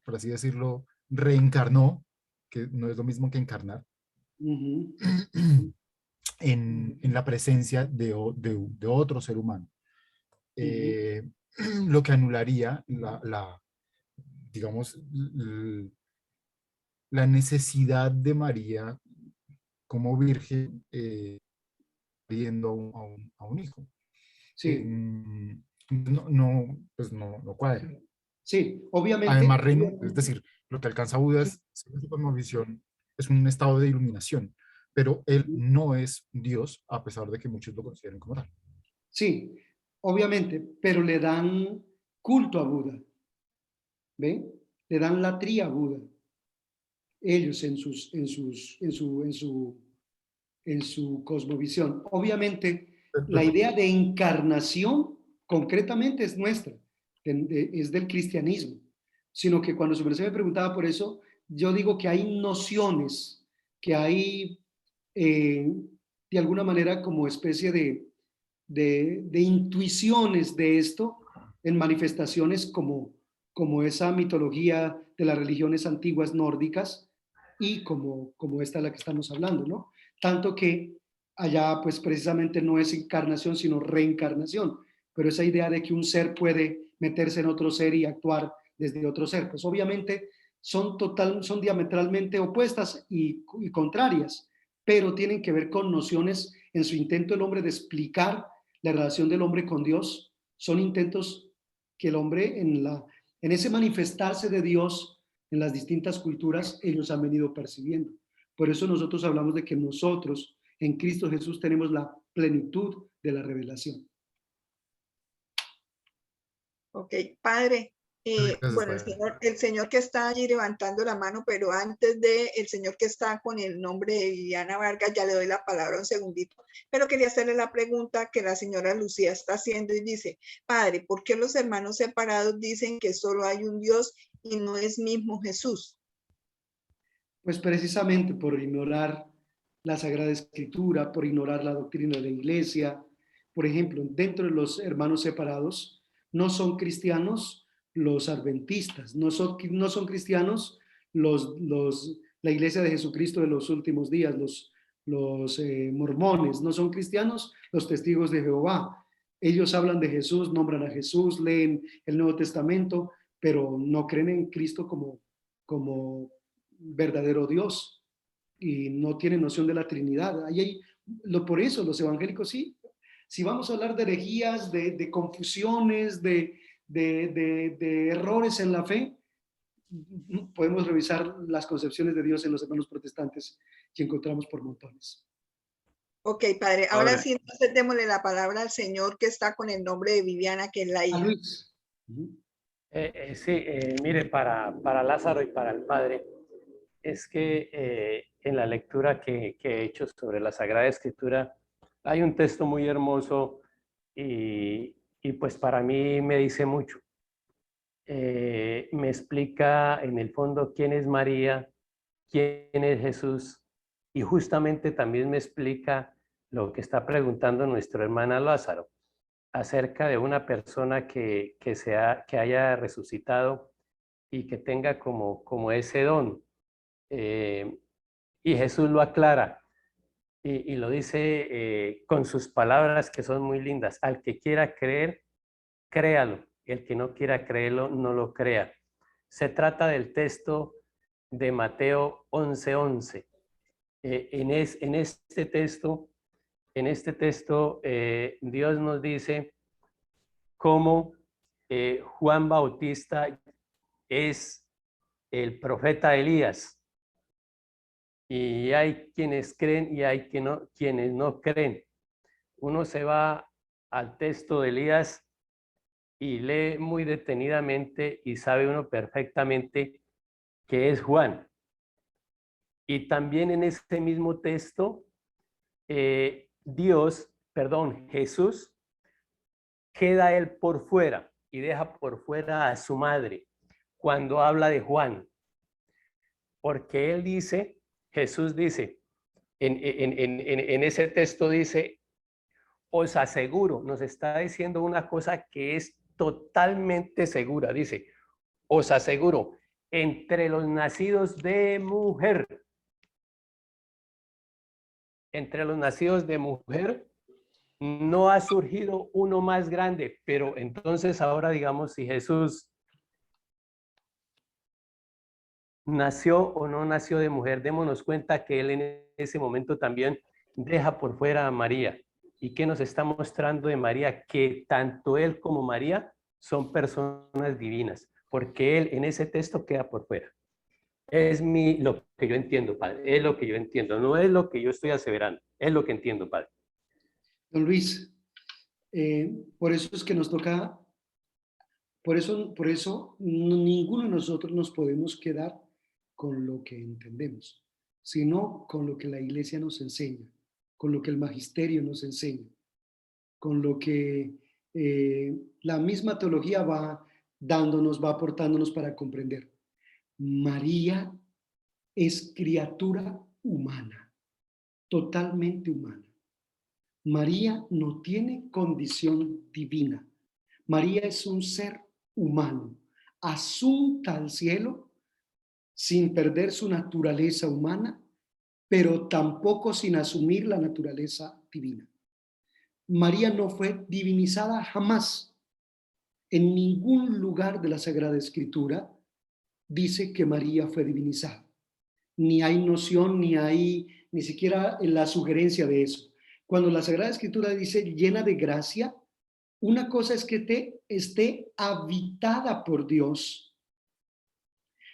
por así decirlo, reencarnó, que no es lo mismo que encarnar, en la presencia de otro ser humano. Lo que anularía digamos, la necesidad de María como virgen pidiendo a un hijo.
Sí.
Pues no cuadra.
Sí, obviamente.
Además, es decir, lo que alcanza Buda es, según su cosmovisión, es un estado de iluminación, pero él no es Dios, a pesar de que muchos lo consideren como tal.
Sí, obviamente, pero le dan culto a Buda. ¿Ven? Le dan latría a Buda. Ellos en su cosmovisión. Obviamente, la idea de encarnación concretamente es nuestra, es del cristianismo, sino que cuando su merced me preguntaba por eso, yo digo que hay nociones, que hay de alguna manera como especie de intuiciones de esto en manifestaciones como esa mitología de las religiones antiguas nórdicas y como esta la que estamos hablando, ¿no? Tanto que allá pues precisamente no es encarnación sino reencarnación, pero esa idea de que un ser puede meterse en otro ser y actuar desde otro ser, pues obviamente son diametralmente opuestas y contrarias, pero tienen que ver con nociones en su intento el hombre de explicar la relación del hombre con Dios. Son intentos que el hombre en ese manifestarse de Dios en las distintas culturas, ellos han venido percibiendo. Por eso nosotros hablamos de que nosotros en Cristo Jesús tenemos la plenitud de la revelación.
Ok, Padre.
Gracias,
Bueno,
padre.
el señor que está allí levantando la mano, pero antes de el señor que está con el nombre de Viviana Vargas, ya le doy la palabra un segundito, pero quería hacerle la pregunta que la señora Lucía está haciendo y dice, Padre, ¿por qué los hermanos separados dicen que solo hay un Dios y no es mismo Jesús?
Pues precisamente por ignorar la Sagrada Escritura, por ignorar la doctrina de la Iglesia. Por ejemplo, dentro de los hermanos separados, no son cristianos los adventistas, no son cristianos la Iglesia de Jesucristo de los últimos días, los mormones, no son cristianos los testigos de Jehová. Ellos hablan de Jesús, nombran a Jesús, leen el Nuevo Testamento, pero no creen en Cristo como verdadero Dios y no tienen noción de la Trinidad. Por eso los evangélicos sí. Si vamos a hablar de herejías, de confusiones, de errores en la fe, podemos revisar las concepciones de Dios en los hermanos protestantes y encontramos por montones.
Ok, Padre. Ahora sí, entonces démosle la palabra al señor que está con el nombre de Viviana, que es la hija.
Luis.
Sí, mire, para Lázaro y para el Padre, es que en la lectura que he hecho sobre la Sagrada Escritura, hay un texto muy hermoso y pues para mí me dice mucho. Me explica en el fondo quién es María, quién es Jesús, y justamente también me explica lo que está preguntando nuestra hermana Lázaro, acerca de una persona que haya resucitado y que tenga como ese don. Y Jesús lo aclara y lo dice con sus palabras que son muy lindas. Al que quiera creer, créalo. El que no quiera creerlo, no lo crea. Se trata del texto de Mateo 11:11. En este texto, Dios nos dice cómo Juan Bautista es el profeta Elías. Y hay quienes creen y hay quienes no creen. Uno se va al texto de Elías y lee muy detenidamente y sabe uno perfectamente que es Juan. Y también en ese mismo texto, Jesús, queda él por fuera y deja por fuera a su madre cuando habla de Juan. Porque Jesús dice, en ese texto dice, os aseguro, nos está diciendo una cosa que es totalmente segura. Dice, os aseguro, entre los nacidos de mujer, no ha surgido uno más grande. Pero entonces ahora digamos, si Jesús nació o no nació de mujer, démonos cuenta que él en ese momento también deja por fuera a María. ¿Y qué nos está mostrando de María? Que tanto él como María son personas divinas, porque él en ese texto queda por fuera. Es lo que yo entiendo, Padre, es lo que yo entiendo, no es lo que yo estoy aseverando, es lo que entiendo, Padre.
Don Luis, por eso es que nos toca, por eso ninguno de nosotros nos podemos quedar con lo que entendemos, sino con lo que la Iglesia nos enseña, con lo que el magisterio nos enseña, con lo que la misma teología va dándonos, va aportándonos para comprender. María es criatura humana, totalmente humana. María no tiene condición divina. María es un ser humano, asunta al cielo sin perder su naturaleza humana, pero tampoco sin asumir la naturaleza divina. María no fue divinizada jamás. En ningún lugar de la Sagrada Escritura dice que María fue divinizada. Ni hay noción, ni hay ni siquiera la sugerencia de eso. Cuando la Sagrada Escritura dice llena de gracia, una cosa es que esté habitada por Dios,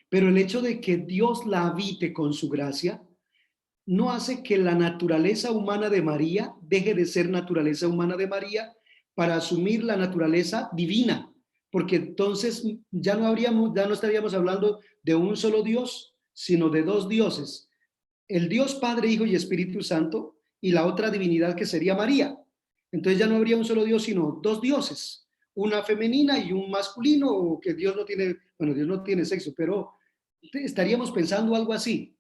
pero el hecho de que Dios la habite con su gracia no hace que la naturaleza humana de María deje de ser naturaleza humana de María para asumir la naturaleza divina, porque entonces ya no estaríamos hablando de un solo Dios, sino de dos dioses, el Dios Padre, Hijo y Espíritu Santo, y la otra divinidad que sería María. Entonces ya no habría un solo Dios, sino dos dioses, una femenina y un masculino, o que Dios no tiene, bueno, Dios no tiene sexo, pero estaríamos pensando algo así.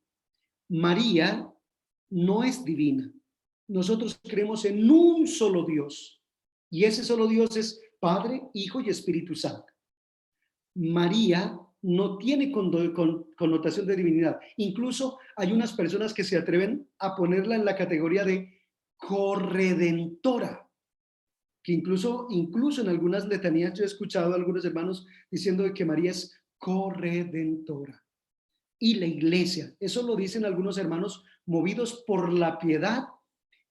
María no es divina. Nosotros creemos en un solo Dios, y ese solo Dios es Padre, Hijo y Espíritu Santo. María no tiene connotación de divinidad. Incluso hay unas personas que se atreven a ponerla en la categoría de corredentora, que incluso en algunas letanías yo he escuchado a algunos hermanos diciendo que María es corredentora. Y la iglesia, eso lo dicen algunos hermanos movidos por la piedad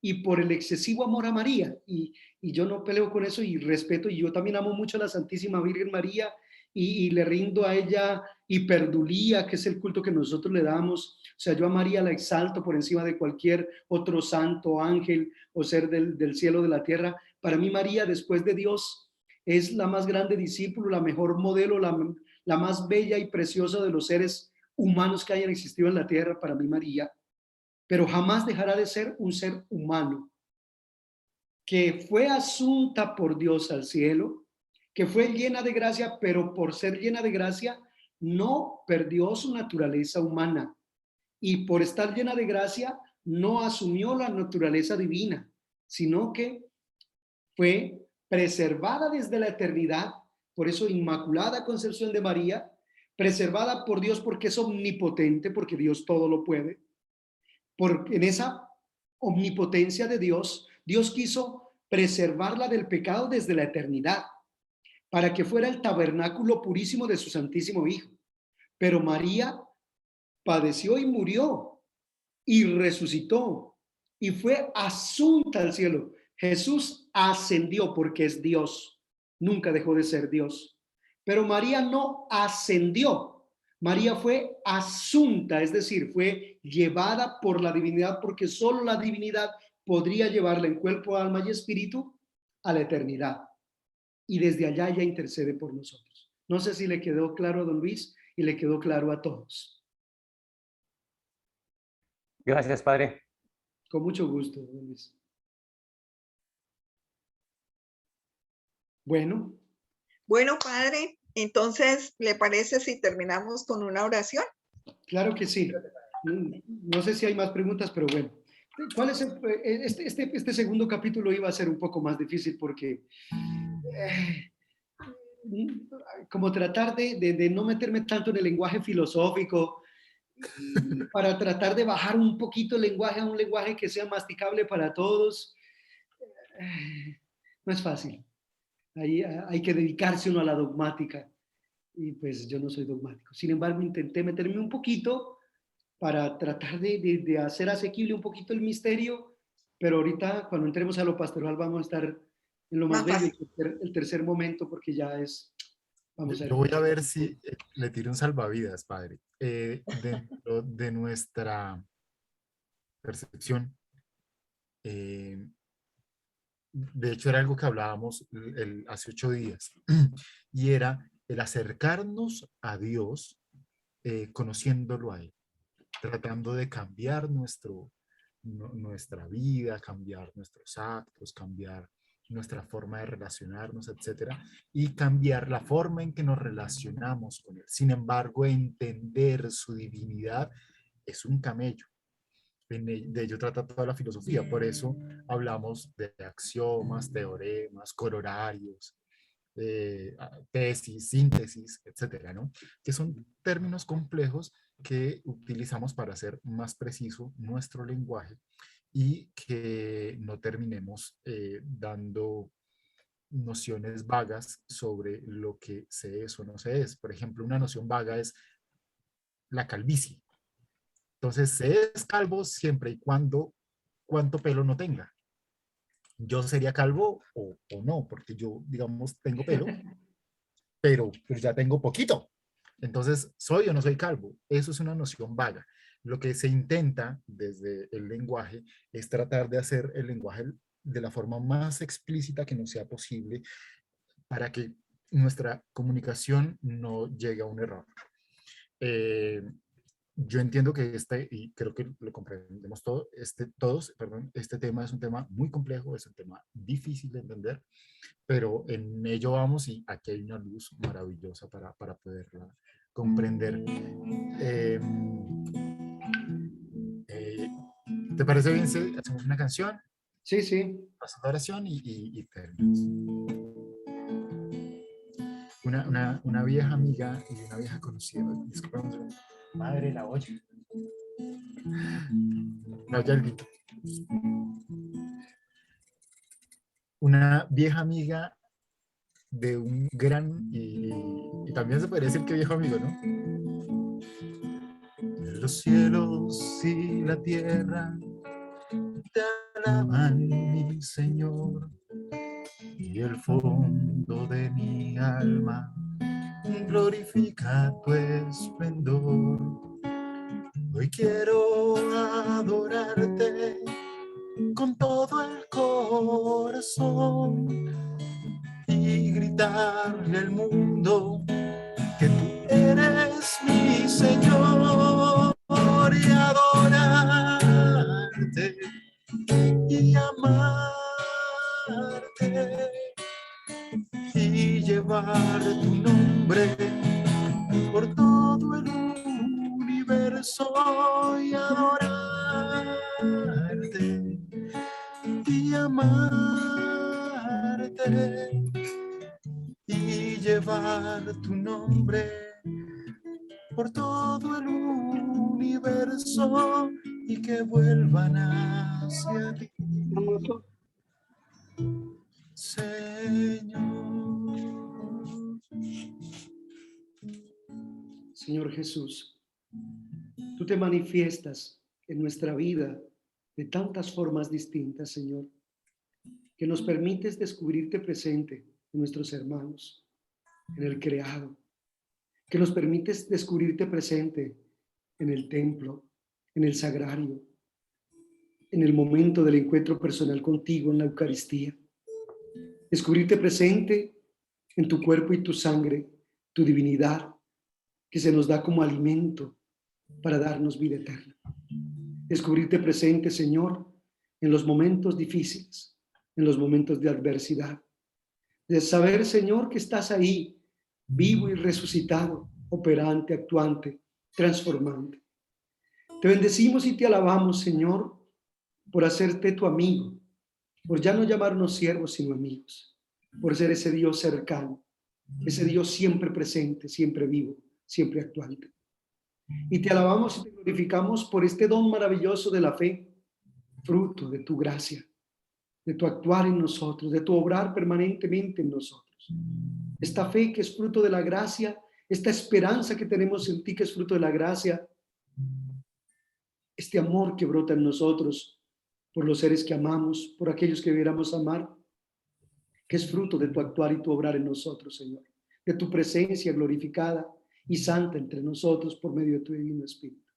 y por el excesivo amor a María. Y yo no peleo con eso y respeto, y yo también amo mucho a la Santísima Virgen María y le rindo a ella hiperdulía, que es el culto que nosotros le damos. O sea, yo a María la exalto por encima de cualquier otro santo, ángel o ser del cielo, de la tierra. Para mí María, después de Dios, es la más grande discípulo, la mejor modelo, la más bella y preciosa de los seres humanos que hayan existido en la tierra, para mí María, pero jamás dejará de ser un ser humano, que fue asunta por Dios al cielo, que fue llena de gracia, pero por ser llena de gracia no perdió su naturaleza humana, y por estar llena de gracia no asumió la naturaleza divina, sino que fue preservada desde la eternidad. Por eso Inmaculada Concepción de María, preservada por Dios porque es omnipotente, porque Dios todo lo puede. En esa omnipotencia de Dios, Dios quiso preservarla del pecado desde la eternidad, para que fuera el tabernáculo purísimo de su Santísimo Hijo. Pero María padeció y murió y resucitó y fue asunta al cielo. Jesús ascendió porque es Dios, nunca dejó de ser Dios. Pero María no ascendió, María fue asunta, es decir, fue llevada por la divinidad, porque solo la divinidad podría llevarla en cuerpo, alma y espíritu a la eternidad. Y desde allá ella intercede por nosotros. No sé si le quedó claro a don Luis y le quedó claro a todos.
Gracias, Padre.
Con mucho gusto, don Luis. Bueno.
Bueno, Padre, entonces, ¿le parece si terminamos con una oración?
Claro que sí. No sé si hay más preguntas, pero bueno. ¿Cuál es este segundo capítulo? Iba a ser un poco más difícil porque como tratar de no meterme tanto en el lenguaje filosófico, para tratar de bajar un poquito el lenguaje a un lenguaje que sea masticable para todos. No es fácil. Ahí hay que dedicarse uno a la dogmática, y pues yo no soy dogmático. Sin embargo, intenté meterme un poquito para tratar de hacer asequible un poquito el misterio, pero ahorita cuando entremos a lo pastoral vamos a estar en lo más bello, el tercer momento, porque ya es... Vamos a ver.
Yo voy a ver si le tiro un salvavidas, Padre. Dentro de nuestra percepción, de hecho era algo que hablábamos hace 8 días, y era el acercarnos a Dios conociéndolo a Él, tratando de cambiar nuestra vida, cambiar nuestros actos, cambiar nuestra forma de relacionarnos, etcétera, y cambiar la forma en que nos relacionamos con Él. Sin embargo, entender su divinidad es un camello. De ello trata toda la filosofía. Por eso hablamos de axiomas, teoremas, corolarios, tesis, síntesis, etcétera, ¿no? Que son términos complejos que utilizamos para hacer más preciso nuestro lenguaje y que no terminemos dando nociones vagas sobre lo que se es o no se es. Por ejemplo, una noción vaga es la calvicie. Entonces, se es calvo siempre y cuando cuánto pelo no tenga. Yo sería calvo o no, porque yo, digamos, tengo pelo, pero pues ya tengo poquito. Entonces, ¿soy o no soy calvo? Eso es una noción vaga. Lo que se intenta desde el lenguaje es tratar de hacer el lenguaje de la forma más explícita que nos sea posible para que nuestra comunicación no llegue a un error. Yo entiendo que y creo que lo comprendemos todos, este tema es un tema muy complejo, es un tema difícil de entender, pero en ello vamos y aquí hay una luz maravillosa para poderla comprender. ¿Te parece bien si hacemos una canción?
Sí, sí.
Pasamos a la oración y terminamos. Una vieja amiga y una vieja conocida. Disculpame, madre, la oye. No, ya el grito. Una vieja amiga de un gran, y también se podría decir que viejo amigo, ¿no? Los cielos y la tierra te alaban, mi Señor, y el fondo de mi alma glorifica tu esplendor. Hoy quiero adorarte con todo el corazón y gritarle al mundo que tú eres mi Señor, y adorarte y amarte y llevar tu nombre por todo el universo y adorarte y amarte y llevar tu nombre por todo el universo y que vuelvan hacia ti, Señor.
Señor Jesús, tú te manifiestas en nuestra vida de tantas formas distintas, Señor, que nos permites descubrirte presente en nuestros hermanos, en el creado, que nos permites descubrirte presente en el templo, en el sagrario, en el momento del encuentro personal contigo en la Eucaristía, descubrirte presente en tu cuerpo y tu sangre, tu divinidad, que se nos da como alimento para darnos vida eterna. Descubrirte presente, Señor, en los momentos difíciles, en los momentos de adversidad. De saber, Señor, que estás ahí, vivo y resucitado, operante, actuante, transformante. Te bendecimos y te alabamos, Señor, por hacerte tu amigo, por ya no llamarnos siervos, sino amigos, por ser ese Dios cercano, ese Dios siempre presente, siempre vivo, siempre actuante. Y te alabamos y te glorificamos por este don maravilloso de la fe, fruto de tu gracia, de tu actuar en nosotros, de tu obrar permanentemente en nosotros. Esta fe que es fruto de la gracia, esta esperanza que tenemos en ti que es fruto de la gracia, este amor que brota en nosotros por los seres que amamos, por aquellos que debiéramos amar, que es fruto de tu actuar y tu obrar en nosotros, Señor, de tu presencia glorificada y santa entre nosotros por medio de tu divino Espíritu.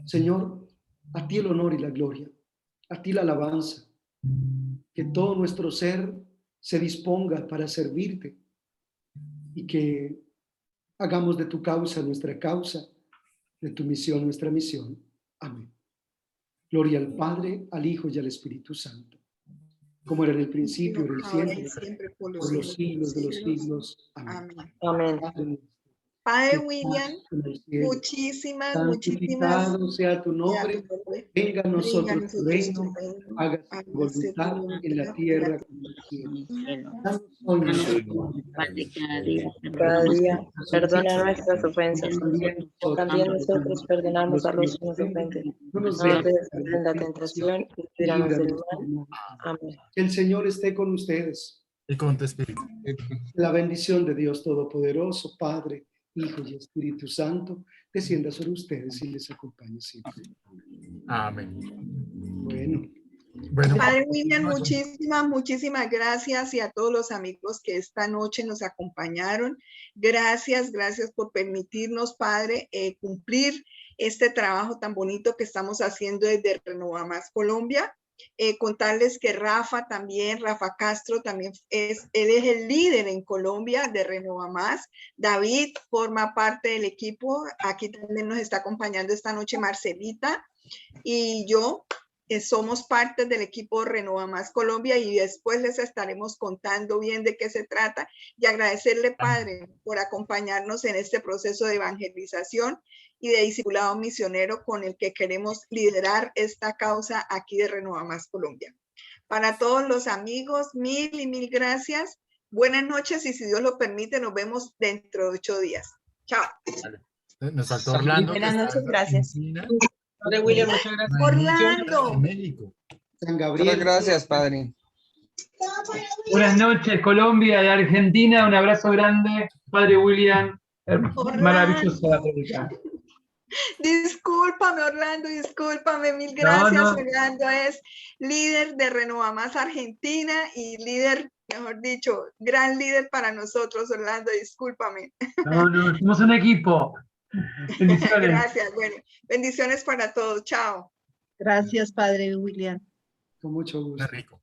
Señor, a ti el honor y la gloria, a ti la alabanza, que todo nuestro ser se disponga para servirte y que hagamos de tu causa nuestra causa, de tu misión nuestra misión. Amén. Gloria al Padre, al Hijo y al Espíritu Santo, como era en el principio, en el siempre, por los siglos de los siglos. Amén.
Amén.
Amén.
Padre William, muchísimas
santificado sea tu nombre, venga a nosotros tu reino, hágase tu voluntad en la tierra como en el cielo. Danos hoy nuestro pan de
Cada día, perdona nuestras ofensas, también nosotros perdonamos a los que nos ofenden.
No nos
No nos
dejes
dejes en la tentación y líbranos del mal. Amén.
Que el Señor esté con ustedes.
Y con tu espíritu.
La bendición de Dios Todopoderoso, Padre, Hijo y Espíritu Santo, descienda sobre ustedes y les acompañe siempre.
Amén.
Bueno.
Bueno,
Padre William, muchísimas gracias, y a todos los amigos que esta noche nos acompañaron. Gracias por permitirnos, Padre, cumplir este trabajo tan bonito que estamos haciendo desde Renova Más Colombia. Contarles que Rafa Castro también él es el líder en Colombia de Renova Más. David forma parte del equipo. Aquí también nos está acompañando esta noche Marcelita y yo. Somos parte del equipo Renova Más Colombia, y después les estaremos contando bien de qué se trata, y agradecerle, Padre, por acompañarnos en este proceso de evangelización y de discipulado misionero con el que queremos liderar esta causa aquí de Renova Más Colombia. Para todos los amigos, mil y mil gracias. Buenas noches, y si Dios lo permite, nos vemos dentro de 8 días. Chao.
nos faltó Orlando.
Buenas noches, gracias.
Padre William, muchas gracias.
Orlando.
México.
San Gabriel.
Muchas gracias, Padre.
Buenas noches, Colombia y Argentina. Un abrazo grande, Padre William. Maravillosa la prédica.
Discúlpame, Orlando, mil gracias.
No.
Orlando es líder de Renova Más Argentina y líder, mejor dicho, gran líder para nosotros, Orlando, discúlpame.
No, somos un equipo. Bendiciones.
Gracias, bueno, bendiciones para todos, chao.
Gracias, Padre William.
Con mucho gusto.
Rico.